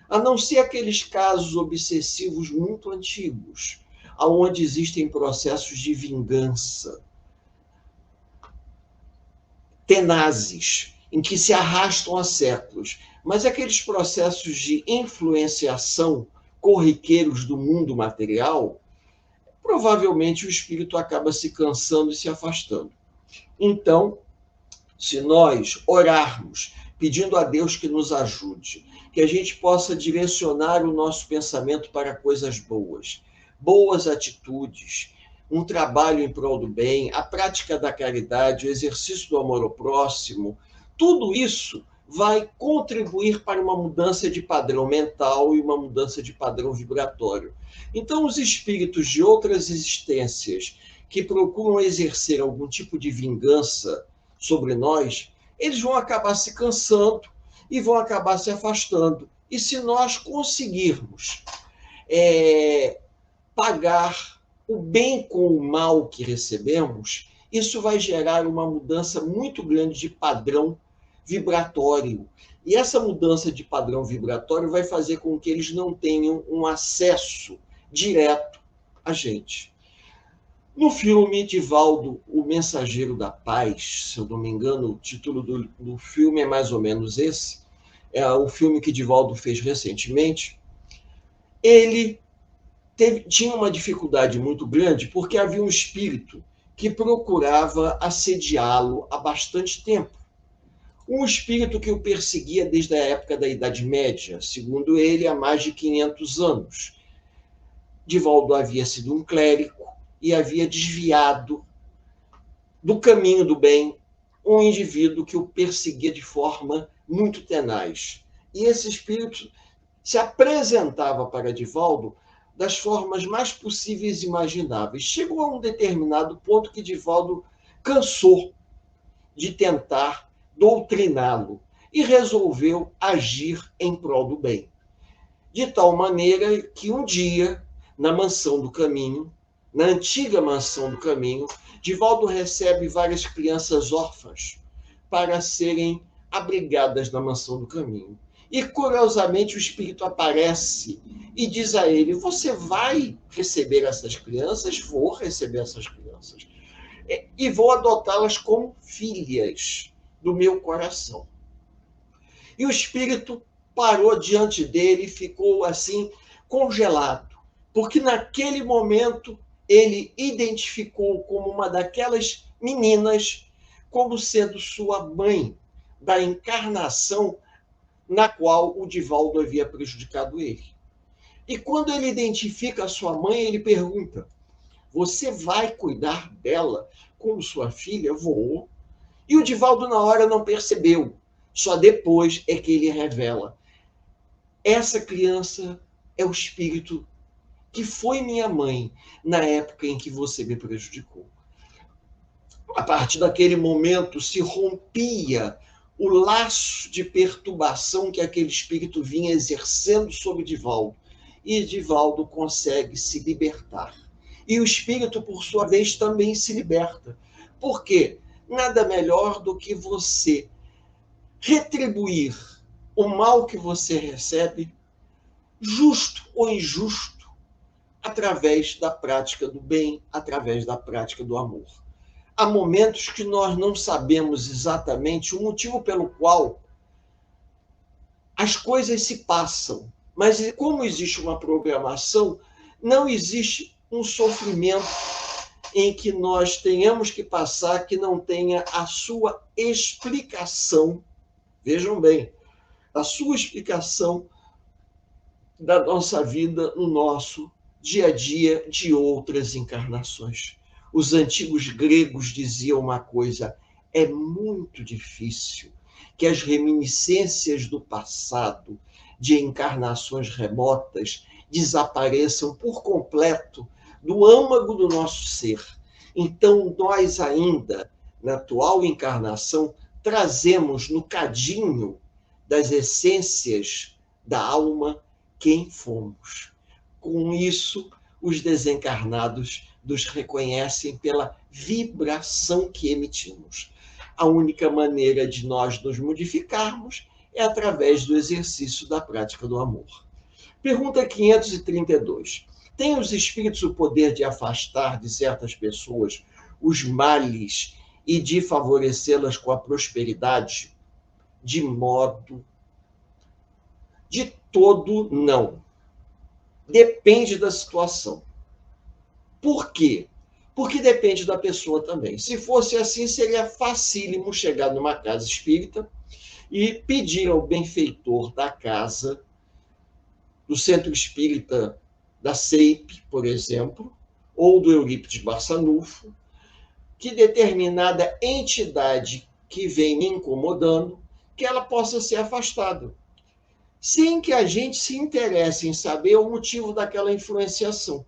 A não ser aqueles casos obsessivos muito antigos, onde existem processos de vingança tenazes, em que se arrastam há séculos. Mas aqueles processos de influenciação corriqueiros do mundo material, provavelmente o espírito acaba se cansando e se afastando. Então, se nós orarmos, pedindo a Deus que nos ajude, que a gente possa direcionar o nosso pensamento para coisas boas, boas atitudes, um trabalho em prol do bem, a prática da caridade, o exercício do amor ao próximo, tudo isso vai contribuir para uma mudança de padrão mental e uma mudança de padrão vibratório. Então, os espíritos de outras existências que procuram exercer algum tipo de vingança sobre nós, eles vão acabar se cansando e vão acabar se afastando. E se nós conseguirmos pagar o bem com o mal que recebemos, isso vai gerar uma mudança muito grande de padrão vibratório. E essa mudança de padrão vibratório vai fazer com que eles não tenham um acesso direto a gente. No filme Divaldo, o Mensageiro da Paz, se eu não me engano, o título do filme é mais ou menos esse, é o filme que Divaldo fez recentemente, ele tinha uma dificuldade muito grande porque havia um espírito que procurava assediá-lo há bastante tempo. Um espírito que o perseguia desde a época da Idade Média, segundo ele, há mais de 500 anos. Divaldo havia sido um clérigo e havia desviado do caminho do bem um indivíduo que o perseguia de forma muito tenaz. E esse espírito se apresentava para Divaldo das formas mais possíveis e imagináveis. Chegou a um determinado ponto que Divaldo cansou de tentar doutriná-lo e resolveu agir em prol do bem. De tal maneira que um dia, na Mansão do Caminho, na antiga mansão do caminho, Divaldo recebe várias crianças órfãs para serem abrigadas na mansão do caminho. E, curiosamente, o espírito aparece e diz a ele: você vai receber essas crianças? Vou receber essas crianças. E vou adotá-las como filhas do meu coração. E o espírito parou diante dele e ficou assim, congelado, porque naquele momento ele identificou como uma daquelas meninas como sendo sua mãe, da encarnação na qual o Divaldo havia prejudicado ele. E quando ele identifica a sua mãe, ele pergunta: você vai cuidar dela como sua filha? Vou. E o Divaldo, na hora, não percebeu. Só depois é que ele revela: essa criança é o espírito que foi minha mãe na época em que você me prejudicou. A partir daquele momento se rompia o laço de perturbação que aquele espírito vinha exercendo sobre Divaldo. E Divaldo consegue se libertar. E o espírito, por sua vez, também se liberta. Por quê? Nada melhor do que você retribuir o mal que você recebe, justo ou injusto, através da prática do bem, através da prática do amor. Há momentos que nós não sabemos exatamente o motivo pelo qual as coisas se passam, mas como existe uma programação, não existe um sofrimento em que nós tenhamos que passar que não tenha a sua explicação. Vejam bem, a sua explicação da nossa vida no nosso dia a dia de outras encarnações. Os antigos gregos diziam uma coisa: é muito difícil que as reminiscências do passado, de encarnações remotas, desapareçam por completo do âmago do nosso ser. Então, nós ainda, na atual encarnação, trazemos no cadinho das essências da alma quem fomos. Com isso, os desencarnados nos reconhecem pela vibração que emitimos. A única maneira de nós nos modificarmos é através do exercício da prática do amor. Pergunta 532. Têm os espíritos o poder de afastar de certas pessoas os males e de favorecê-las com a prosperidade? De modo de todo, não. Depende da situação. Por quê? Porque depende da pessoa também. Se fosse assim, seria facílimo chegar numa casa espírita e pedir ao benfeitor da casa, do centro espírita da CEIP, por exemplo, ou do Eurípides Barçanufo, que determinada entidade que vem me incomodando, que ela possa ser afastada, sem que a gente se interesse em saber o motivo daquela influenciação.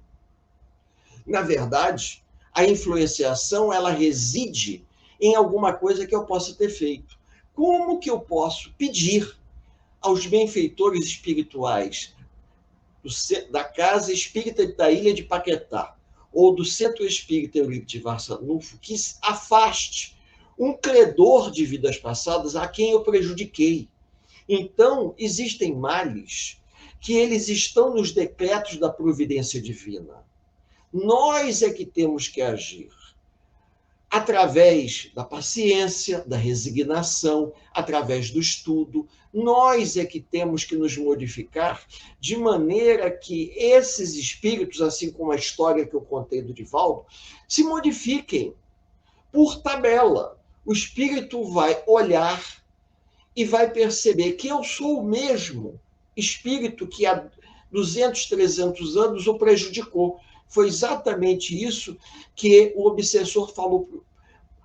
Na verdade, a influenciação, ela reside em alguma coisa que eu possa ter feito. Como que eu posso pedir aos benfeitores espirituais da Casa Espírita da Ilha de Paquetá ou do Centro Espírita Eurípides Barçanufo que afaste um credor de vidas passadas a quem eu prejudiquei? Então, existem males que eles estão nos decretos da providência divina. Nós é que temos que agir através da paciência, da resignação, através do estudo. Nós é que temos que nos modificar de maneira que esses espíritos, assim como a história que eu contei do Divaldo, se modifiquem por tabela. O espírito vai olhar e vai perceber que eu sou o mesmo espírito que há 200, 300 anos o prejudicou. Foi exatamente isso que o obsessor falou,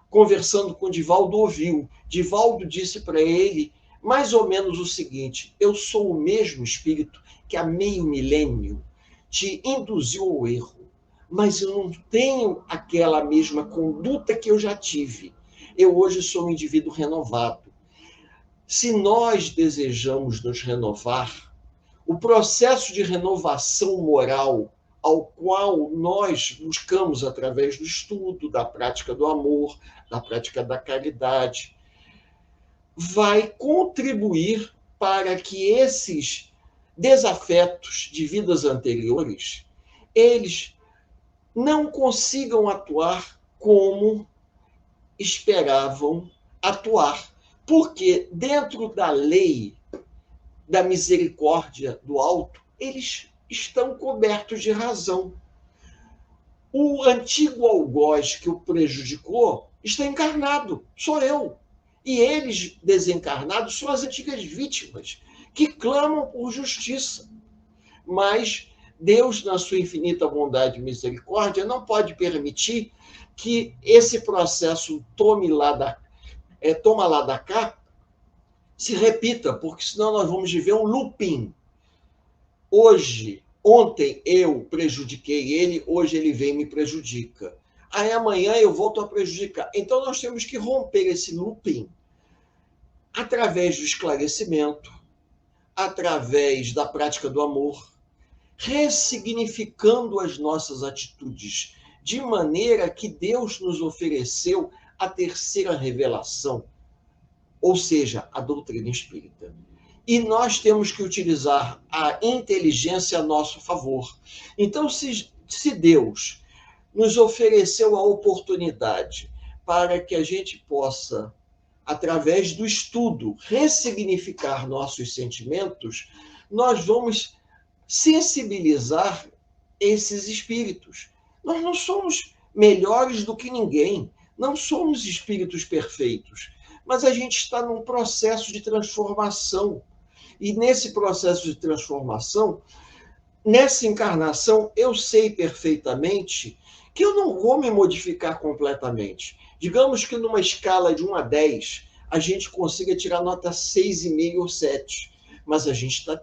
conversando com Divaldo, ouviu. Divaldo disse para ele mais ou menos o seguinte: eu sou o mesmo espírito que há meio milênio te induziu ao erro, mas eu não tenho aquela mesma conduta que eu já tive. Eu hoje sou um indivíduo renovado. Se nós desejamos nos renovar, o processo de renovação moral ao qual nós buscamos através do estudo, da prática do amor, da prática da caridade, vai contribuir para que esses desafetos de vidas anteriores, eles não consigam atuar como esperavam atuar, porque dentro da lei da misericórdia do alto, eles estão cobertos de razão. O antigo algoz que o prejudicou está encarnado, sou eu. E eles, desencarnados, são as antigas vítimas que clamam por justiça. Mas Deus, na sua infinita bondade e misericórdia, não pode permitir que esse processo toma lá da cá, se repita, porque senão nós vamos viver um looping. Ontem eu prejudiquei ele, hoje ele vem e me prejudica. Aí amanhã eu volto a prejudicar. Então nós temos que romper esse looping através do esclarecimento, através da prática do amor, ressignificando as nossas atitudes, de maneira que Deus nos ofereceu a terceira revelação, ou seja, a doutrina espírita. E nós temos que utilizar a inteligência a nosso favor. Então, se Deus nos ofereceu a oportunidade para que a gente possa, através do estudo, ressignificar nossos sentimentos, nós vamos sensibilizar esses espíritos. Nós não somos melhores do que ninguém, não somos espíritos perfeitos, mas a gente está num processo de transformação. E nesse processo de transformação, nessa encarnação, eu sei perfeitamente que eu não vou me modificar completamente. Digamos que numa escala de 1 a 10, a gente consiga tirar nota 6,5 ou 7. Mas a gente está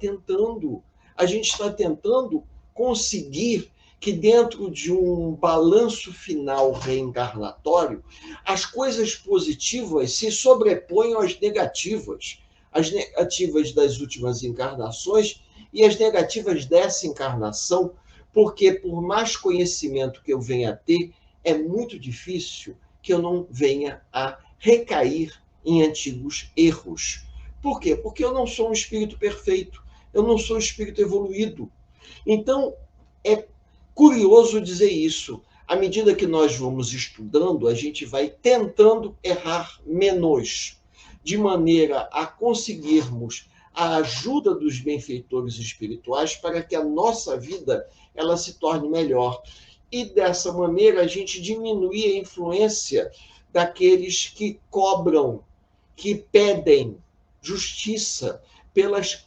tentando conseguir que dentro de um balanço final reencarnatório, as coisas positivas se sobreponham às negativas das últimas encarnações e as negativas dessa encarnação, porque por mais conhecimento que eu venha a ter, é muito difícil que eu não venha a recair em antigos erros. Por quê? Porque eu não sou um espírito perfeito, eu não sou um espírito evoluído. Então, é curioso dizer isso. À medida que nós vamos estudando, a gente vai tentando errar menos, de maneira a conseguirmos a ajuda dos benfeitores espirituais para que a nossa vida ela se torne melhor. E dessa maneira a gente diminui a influência daqueles que cobram, que pedem justiça pelas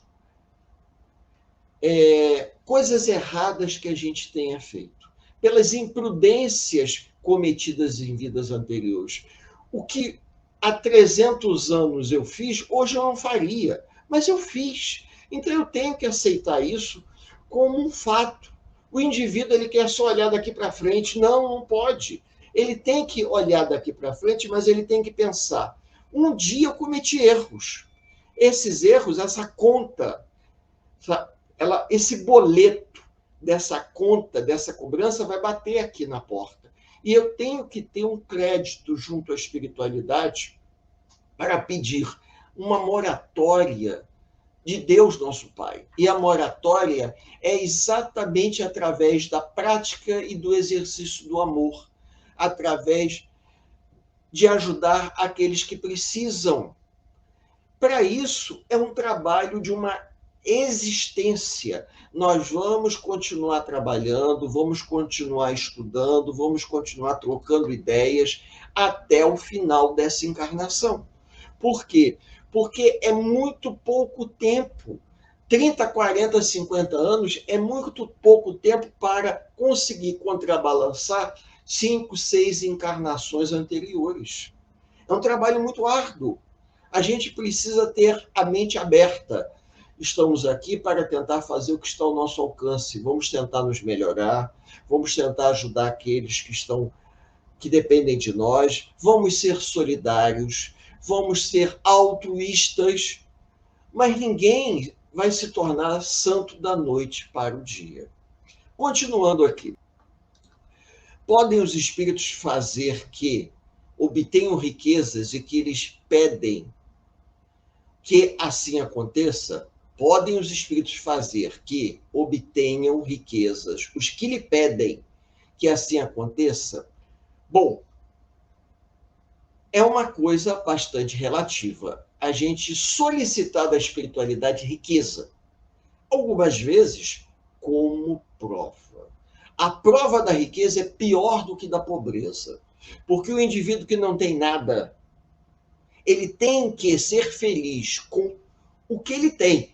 coisas erradas que a gente tenha feito, pelas imprudências cometidas em vidas anteriores. O que há 300 anos eu fiz, hoje eu não faria, mas eu fiz. Então eu tenho que aceitar isso como um fato. O indivíduo ele quer só olhar daqui para frente. Não pode. Ele tem que olhar daqui para frente, mas ele tem que pensar. Um dia eu cometi erros. Esses erros, essa conta, esse boleto dessa conta, dessa cobrança, vai bater aqui na porta. E eu tenho que ter um crédito junto à espiritualidade para pedir uma moratória de Deus, nosso Pai. E a moratória é exatamente através da prática e do exercício do amor, através de ajudar aqueles que precisam. Para isso, é um trabalho de uma existência. Nós vamos continuar trabalhando, vamos continuar estudando, vamos continuar trocando ideias até o final dessa encarnação. Por quê? Porque é muito pouco tempo. 30, 40, 50 anos é muito pouco tempo para conseguir contrabalançar 5, 6 encarnações anteriores. É um trabalho muito árduo. A gente precisa ter a mente aberta. Estamos aqui para tentar fazer o que está ao nosso alcance. Vamos tentar nos melhorar, vamos tentar ajudar aqueles que dependem de nós, vamos ser solidários, vamos ser altruístas, mas ninguém vai se tornar santo da noite para o dia. Continuando aqui. Podem os espíritos fazer que obtenham riquezas e que eles pedem que assim aconteça? Podem os espíritos fazer que obtenham riquezas, os que lhe pedem que assim aconteça? Bom, é uma coisa bastante relativa. A gente solicitar da espiritualidade riqueza, algumas vezes como prova. A prova da riqueza é pior do que da pobreza, porque o indivíduo que não tem nada, ele tem que ser feliz com o que ele tem.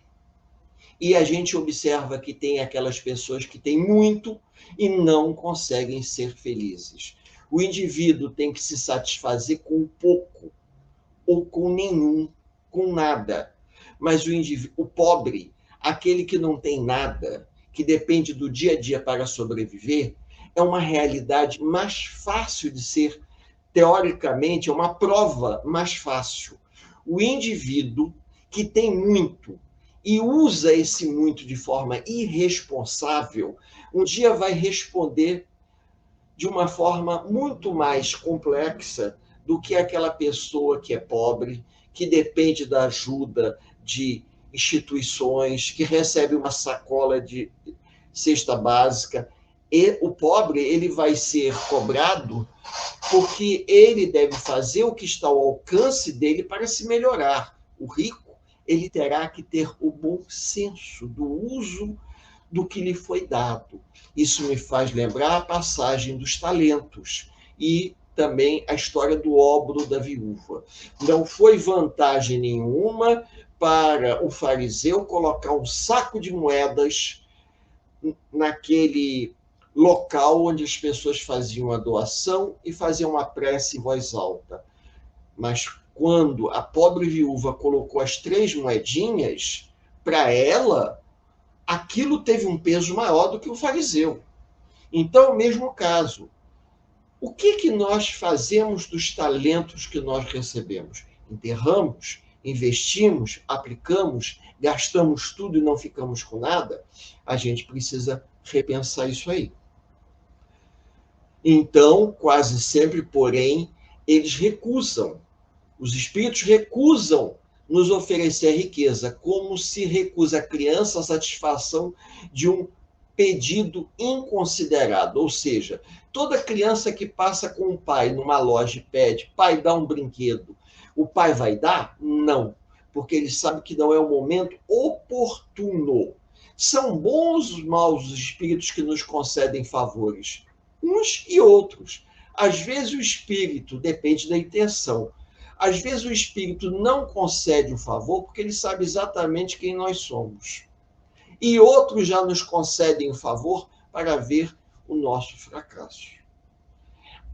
E a gente observa que tem aquelas pessoas que têm muito e não conseguem ser felizes. O indivíduo tem que se satisfazer com pouco, ou com nenhum, com nada. Mas o pobre, aquele que não tem nada, que depende do dia a dia para sobreviver, é uma realidade mais fácil de ser, teoricamente, é uma prova mais fácil. O indivíduo que tem muito e usa esse muito de forma irresponsável, um dia vai responder de uma forma muito mais complexa do que aquela pessoa que é pobre, que depende da ajuda de instituições, que recebe uma sacola de cesta básica. E o pobre, ele vai ser cobrado porque ele deve fazer o que está ao alcance dele para se melhorar. O rico, ele terá que ter o bom senso do uso do que lhe foi dado. Isso me faz lembrar a passagem dos talentos e também a história do obro da viúva. Não foi vantagem nenhuma para o fariseu colocar um saco de moedas naquele local onde as pessoas faziam a doação e faziam uma prece em voz alta. Mas quando a pobre viúva colocou as 3 moedinhas, para ela, aquilo teve um peso maior do que o fariseu. Então, é o mesmo caso. O que nós fazemos dos talentos que nós recebemos? Enterramos, investimos, aplicamos, gastamos tudo e não ficamos com nada? A gente precisa repensar isso aí. Então, quase sempre, porém, eles recusam. Os espíritos recusam nos oferecer riqueza, como se recusa a criança a satisfação de um pedido inconsiderado. Ou seja, toda criança que passa com o pai numa loja e pede, pai, dá um brinquedo, o pai vai dar? Não, porque ele sabe que não é o momento oportuno. São bons ou maus os espíritos que nos concedem favores? Uns e outros. Às vezes o espírito, depende da intenção, às vezes o espírito não concede o favor porque ele sabe exatamente quem nós somos. E outros já nos concedem o favor para ver o nosso fracasso.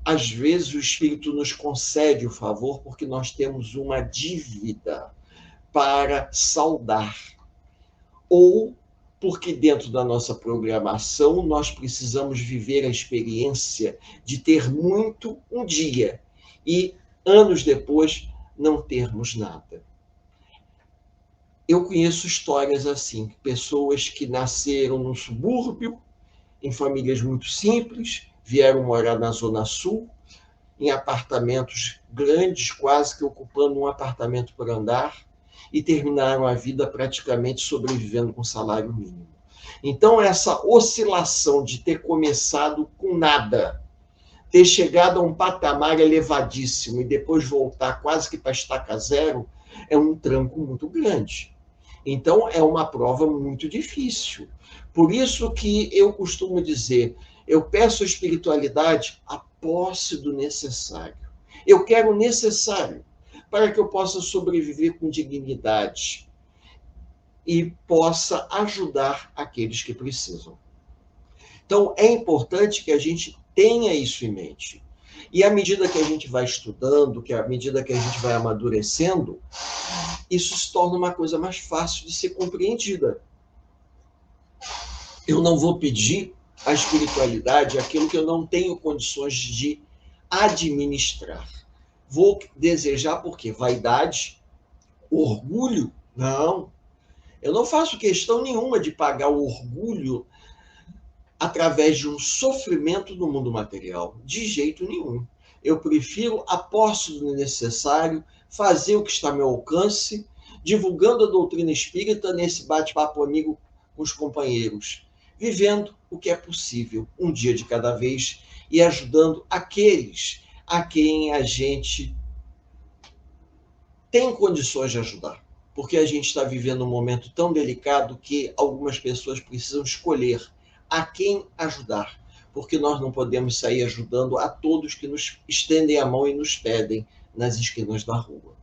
Às vezes o espírito nos concede o favor porque nós temos uma dívida para saldar. Ou porque dentro da nossa programação nós precisamos viver a experiência de ter muito um dia e anos depois não termos nada. Eu conheço histórias assim, pessoas que nasceram no subúrbio, em famílias muito simples, vieram morar na Zona Sul, em apartamentos grandes, quase que ocupando um apartamento por andar, e terminaram a vida praticamente sobrevivendo com salário mínimo. Então, essa oscilação de ter começado com nada, ter chegado a um patamar elevadíssimo e depois voltar quase que para estaca zero, é um tranco muito grande. Então, é uma prova muito difícil. Por isso que eu costumo dizer, eu peço a espiritualidade a posse do necessário. Eu quero o necessário para que eu possa sobreviver com dignidade e possa ajudar aqueles que precisam. Então, é importante que a gente tenha isso em mente. E à medida que a gente vai estudando, à medida que a gente vai amadurecendo, isso se torna uma coisa mais fácil de ser compreendida. Eu não vou pedir à espiritualidade aquilo que eu não tenho condições de administrar. Vou desejar por quê? Vaidade? Orgulho? Não. Eu não faço questão nenhuma de pagar o orgulho através de um sofrimento no mundo material. De jeito nenhum. Eu prefiro, a posse do necessário, fazer o que está ao meu alcance, divulgando a doutrina espírita nesse bate-papo amigo com os companheiros, vivendo o que é possível, um dia de cada vez, e ajudando aqueles a quem a gente tem condições de ajudar. Porque a gente está vivendo um momento tão delicado que algumas pessoas precisam escolher a quem ajudar. Porque nós não podemos sair ajudando a todos que nos estendem a mão e nos pedem nas esquinas da rua.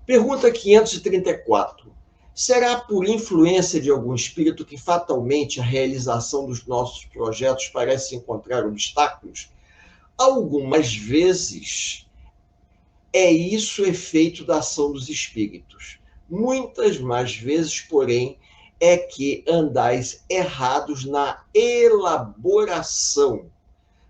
Pergunta 534. Será por influência de algum espírito que fatalmente a realização dos nossos projetos parece encontrar obstáculos? Algumas vezes é isso efeito da ação dos espíritos. Muitas mais vezes, porém, é que andais errados na elaboração,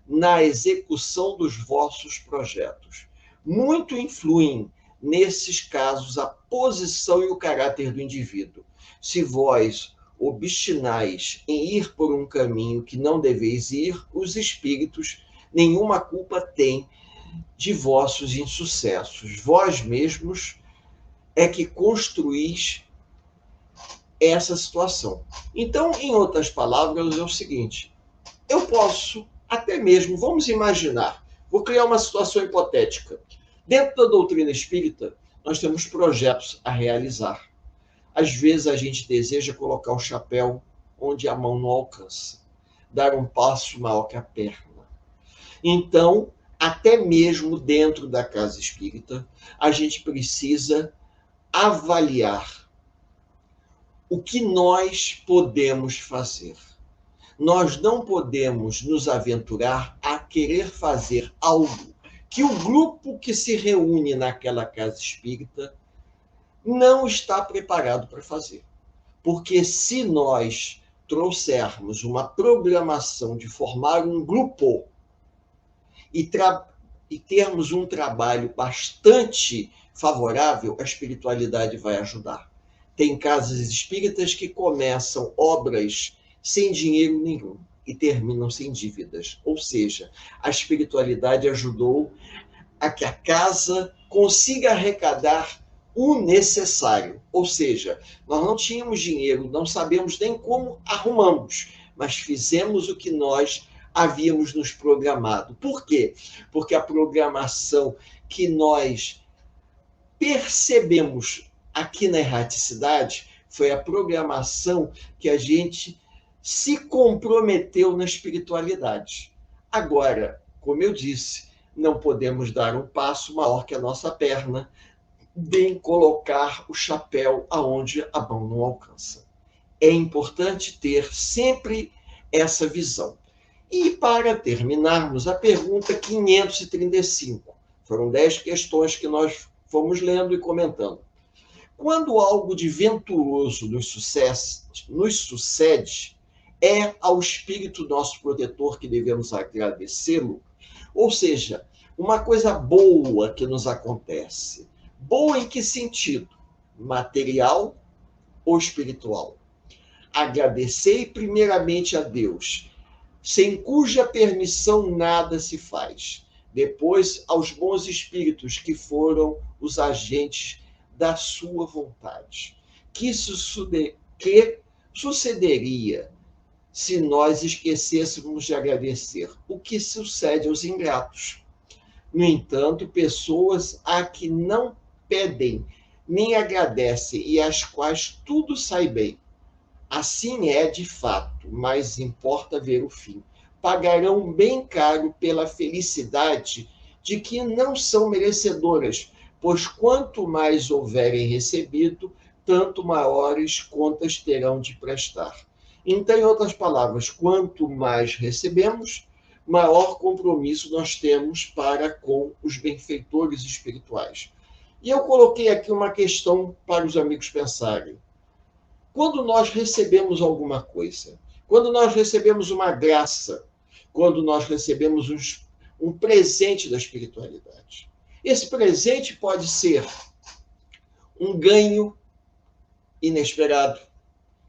na execução dos vossos projetos. Muito influem, nesses casos, a posição e o caráter do indivíduo. Se vós obstinais em ir por um caminho que não deveis ir, os espíritos nenhuma culpa têm de vossos insucessos. Vós mesmos é que construís essa situação. Então, em outras palavras, é o seguinte: eu posso até mesmo, vamos imaginar, vou criar uma situação hipotética. Dentro da doutrina espírita, nós temos projetos a realizar. Às vezes a gente deseja colocar o chapéu onde a mão não alcança, dar um passo maior que a perna. Então, até mesmo dentro da casa espírita, a gente precisa avaliar o que nós podemos fazer. Nós não podemos nos aventurar a querer fazer algo que o grupo que se reúne naquela casa espírita não está preparado para fazer. Porque se nós trouxermos uma programação de formar um grupo e termos um trabalho bastante favorável, a espiritualidade vai ajudar. Tem casas espíritas que começam obras sem dinheiro nenhum e terminam sem dívidas. Ou seja, a espiritualidade ajudou a que a casa consiga arrecadar o necessário. Ou seja, nós não tínhamos dinheiro, não sabemos nem como arrumamos, mas fizemos o que nós havíamos nos programado. Por quê? Porque a programação que nós percebemos aqui na erraticidade foi a programação que a gente se comprometeu na espiritualidade. Agora, como eu disse, não podemos dar um passo maior que a nossa perna, nem colocar o chapéu aonde a mão não alcança. É importante ter sempre essa visão. E para terminarmos, a pergunta 535. Foram 10 questões que nós fomos lendo e comentando. Quando algo de venturoso nos sucede, é ao Espírito nosso protetor que devemos agradecê-lo? Ou seja, uma coisa boa que nos acontece. Boa em que sentido? Material ou espiritual? Agradecei primeiramente a Deus, sem cuja permissão nada se faz. Depois, aos bons espíritos que foram os agentes da sua vontade. Que sucederia se nós esquecêssemos de agradecer? O que sucede aos ingratos? No entanto, pessoas a que não pedem nem agradecem e às quais tudo sai bem. Assim é de fato, mas importa ver o fim. Pagarão bem caro pela felicidade de que não são merecedoras, pois quanto mais houverem recebido, tanto maiores contas terão de prestar. Então, em outras palavras, quanto mais recebemos, maior compromisso nós temos para com os benfeitores espirituais. E eu coloquei aqui uma questão para os amigos pensarem. Quando nós recebemos alguma coisa, quando nós recebemos uma graça, quando nós recebemos um presente da espiritualidade, esse presente pode ser um ganho inesperado,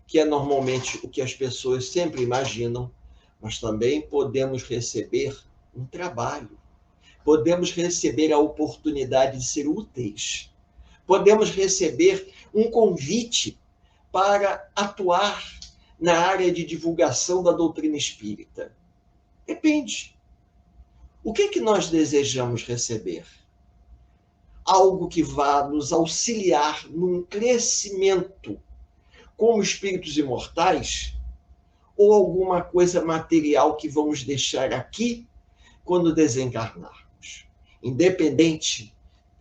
que é normalmente o que as pessoas sempre imaginam, mas também podemos receber um trabalho, podemos receber a oportunidade de ser úteis, podemos receber um convite para atuar na área de divulgação da doutrina espírita. Depende. O que nós desejamos receber? Algo que vá nos auxiliar num crescimento como espíritos imortais, ou alguma coisa material que vamos deixar aqui quando desencarnarmos? Independente,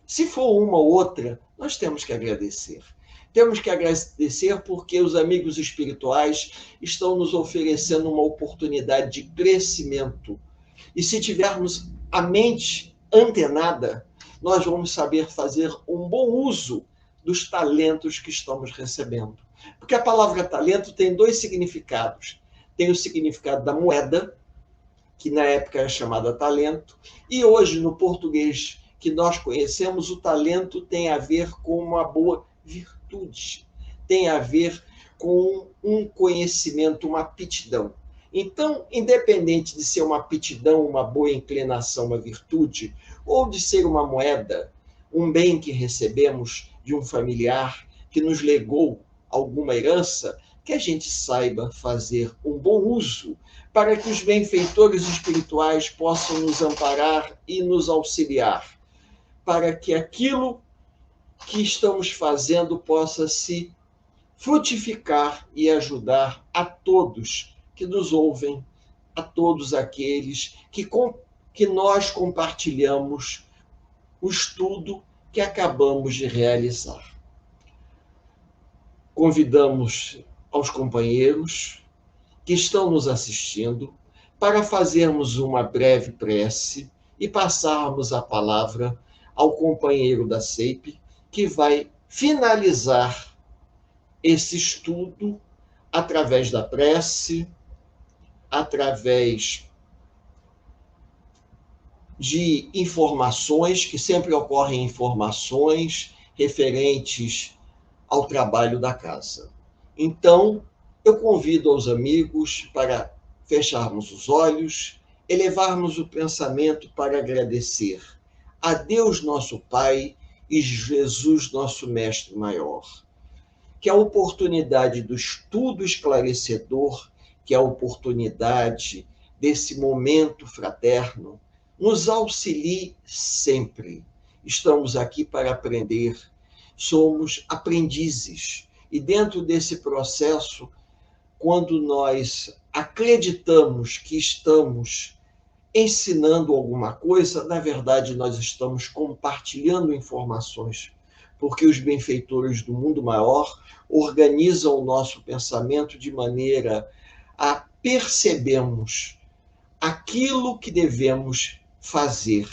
se for uma ou outra, nós temos que agradecer. Temos que agradecer porque os amigos espirituais estão nos oferecendo uma oportunidade de crescimento. E se tivermos a mente antenada, nós vamos saber fazer um bom uso dos talentos que estamos recebendo. Porque a palavra talento tem dois significados. Tem o significado da moeda, que na época era chamada talento, e hoje, no português que nós conhecemos, o talento tem a ver com uma boa virtude, tem a ver com um conhecimento, uma aptidão. Então, independente de ser uma aptidão, uma boa inclinação, uma virtude, ou de ser uma moeda, um bem que recebemos de um familiar que nos legou alguma herança, que a gente saiba fazer um bom uso para que os benfeitores espirituais possam nos amparar e nos auxiliar, para que aquilo que estamos fazendo possa se frutificar e ajudar a todos que nos ouvem, a todos aqueles que nós compartilhamos o estudo que acabamos de realizar. Convidamos aos companheiros que estão nos assistindo para fazermos uma breve prece e passarmos a palavra ao companheiro da CEIP, que vai finalizar esse estudo através da prece, através de informações, que sempre ocorrem informações referentes ao trabalho da casa. Então, eu convido aos amigos para fecharmos os olhos, elevarmos o pensamento para agradecer a Deus nosso Pai e Jesus nosso Mestre Maior, que a oportunidade do estudo esclarecedor, que a oportunidade desse momento fraterno, nos auxilie sempre. Estamos aqui para aprender, somos aprendizes, e dentro desse processo, quando nós acreditamos que estamos ensinando alguma coisa, na verdade nós estamos compartilhando informações, porque os benfeitores do mundo maior organizam o nosso pensamento de maneira a percebermos aquilo que devemos fazer.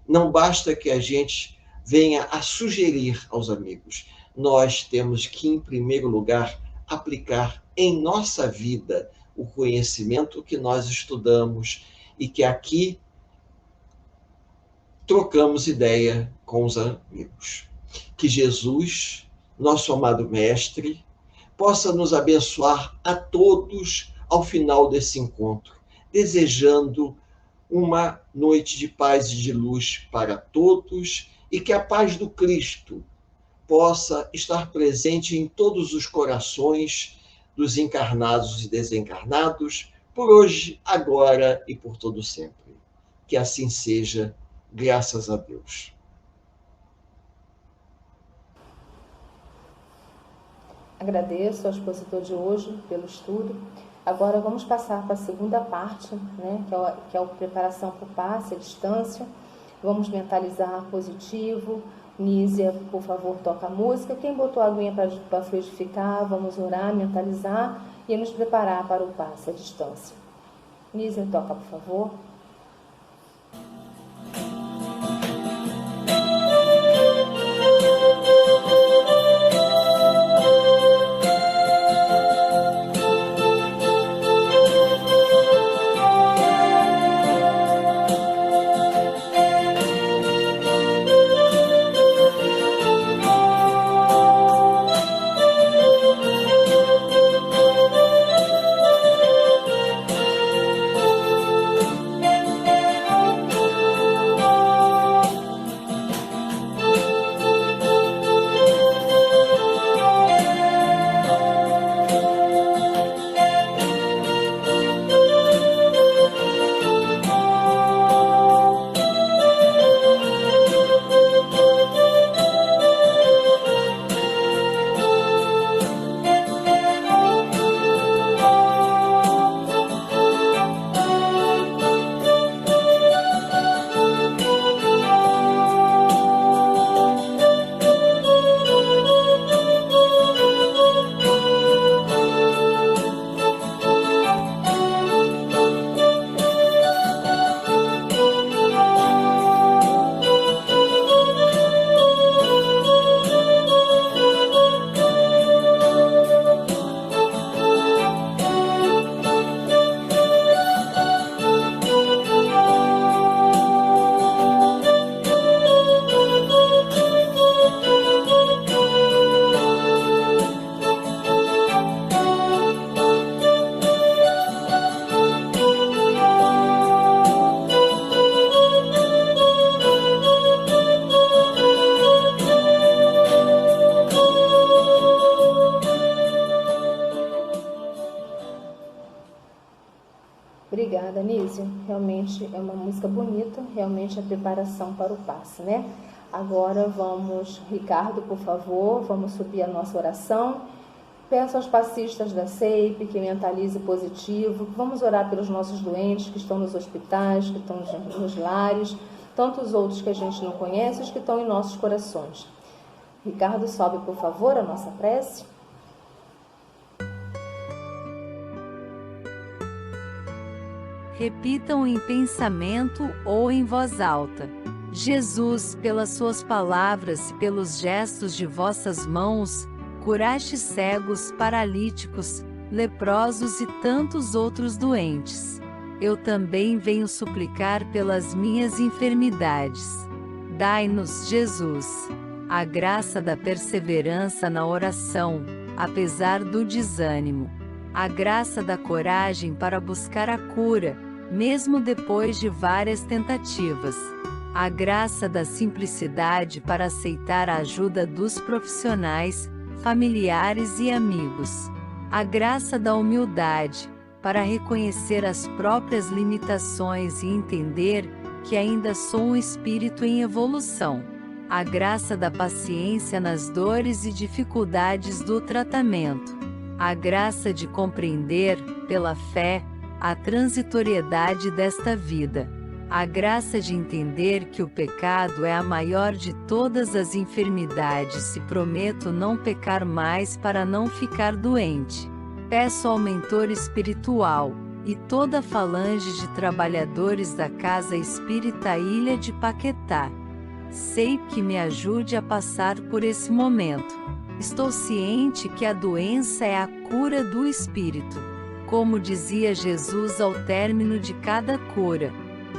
Não basta que a gente venha a sugerir aos amigos. Nós temos que, em primeiro lugar, aplicar em nossa vida o conhecimento que nós estudamos e que aqui trocamos ideia com os amigos. Que Jesus, nosso amado Mestre, possa nos abençoar a todos ao final desse encontro, desejando uma noite de paz e de luz para todos e que a paz do Cristo possa estar presente em todos os corações dos encarnados e desencarnados, por hoje, agora e por todo sempre. Que assim seja, graças a Deus. Agradeço ao expositor de hoje pelo estudo. Agora vamos passar para a segunda parte, né, que é a preparação para o passe, a distância. Vamos mentalizar positivo. Nízia, por favor, toca a música. Quem botou a aguinha para fluidificar, vamos orar, mentalizar e nos preparar para o passe, a distância. Nízia, toca, por favor. Obrigada, Nísio. Realmente é uma música bonita, realmente é preparação para o passe, né? Agora vamos, Ricardo, por favor, vamos subir a nossa oração. Peço aos passistas da CEIP que mentalize positivo. Vamos orar pelos nossos doentes que estão nos hospitais, que estão nos lares, tantos outros que a gente não conhece, os que estão em nossos corações. Ricardo, sobe, por favor, a nossa prece. Repitam em pensamento ou em voz alta. Jesus, pelas suas palavras e pelos gestos de vossas mãos, curaste cegos, paralíticos, leprosos e tantos outros doentes. Eu também venho suplicar pelas minhas enfermidades. Dai-nos, Jesus, a graça da perseverança na oração, apesar do desânimo. A graça da coragem para buscar a cura, mesmo depois de várias tentativas. A graça da simplicidade para aceitar a ajuda dos profissionais, familiares e amigos. A graça da humildade, para reconhecer as próprias limitações e entender que ainda sou um espírito em evolução. A graça da paciência nas dores e dificuldades do tratamento. A graça de compreender, pela fé, a transitoriedade desta vida. A graça de entender que o pecado é a maior de todas as enfermidades e prometo não pecar mais para não ficar doente. Peço ao mentor espiritual e toda a falange de trabalhadores da Casa Espírita Ilha de Paquetá. Sei que me ajude a passar por esse momento. Estou ciente que a doença é a cura do espírito. Como dizia Jesus ao término de cada cura: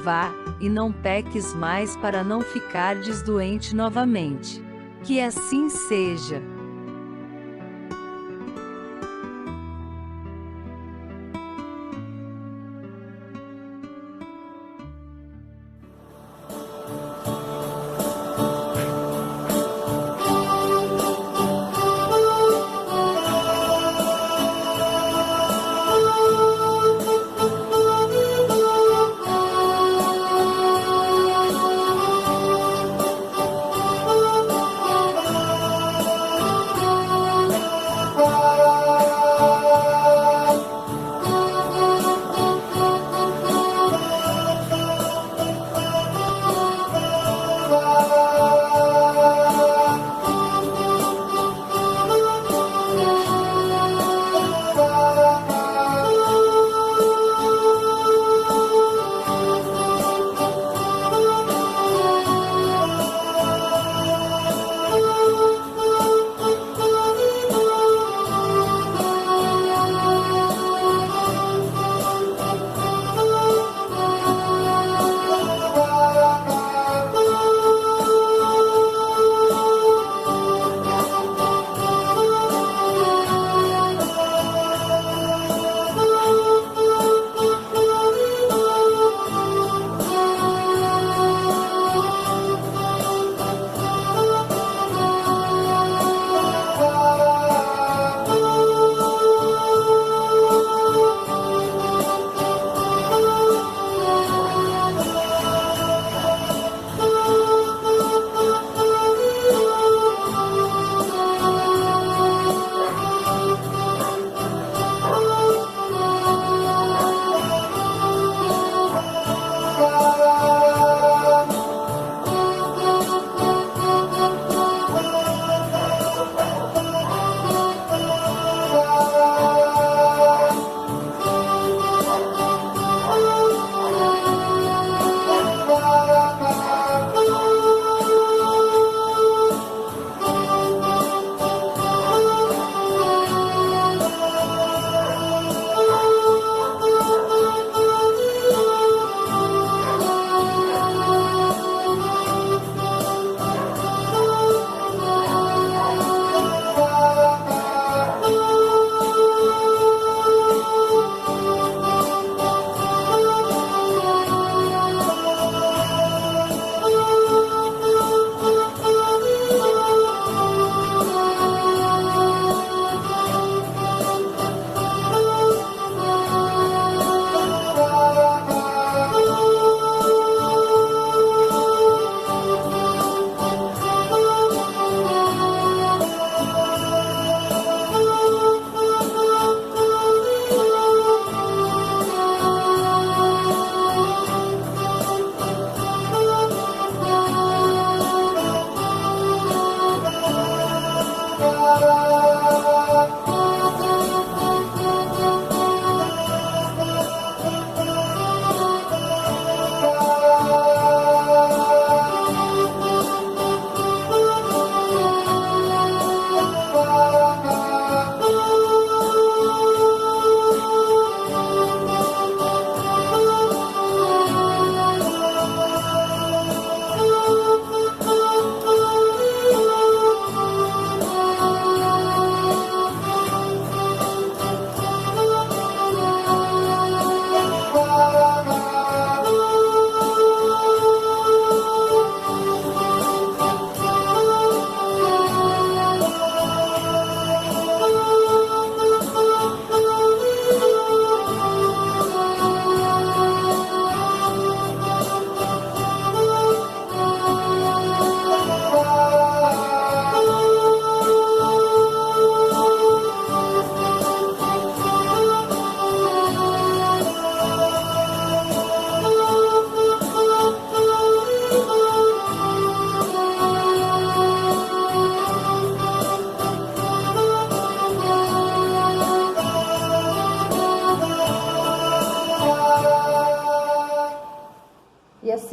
vá, e não peques mais para não ficardes doente novamente. Que assim seja.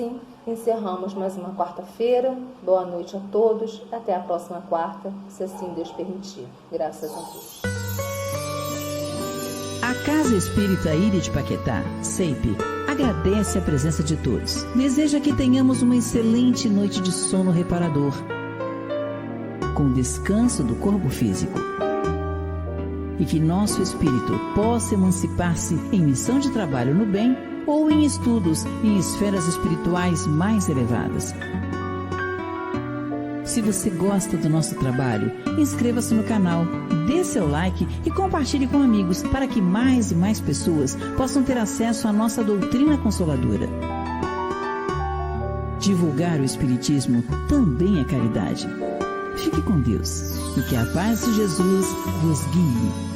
assim, encerramos mais uma quarta-feira. Boa noite a todos. Até a próxima quarta, se assim Deus permitir. Graças a Deus. A Casa Espírita Ilha de Paquetá, CEIP, agradece a presença de todos. Deseja que tenhamos uma excelente noite de sono reparador, com descanso do corpo físico. E que nosso espírito possa emancipar-se em missão de trabalho no bem ou em estudos em esferas espirituais mais elevadas. Se você gosta do nosso trabalho, inscreva-se no canal, dê seu like e compartilhe com amigos para que mais e mais pessoas possam ter acesso à nossa doutrina consoladora. Divulgar o Espiritismo também é caridade. Fique com Deus e que a paz de Jesus vos guie.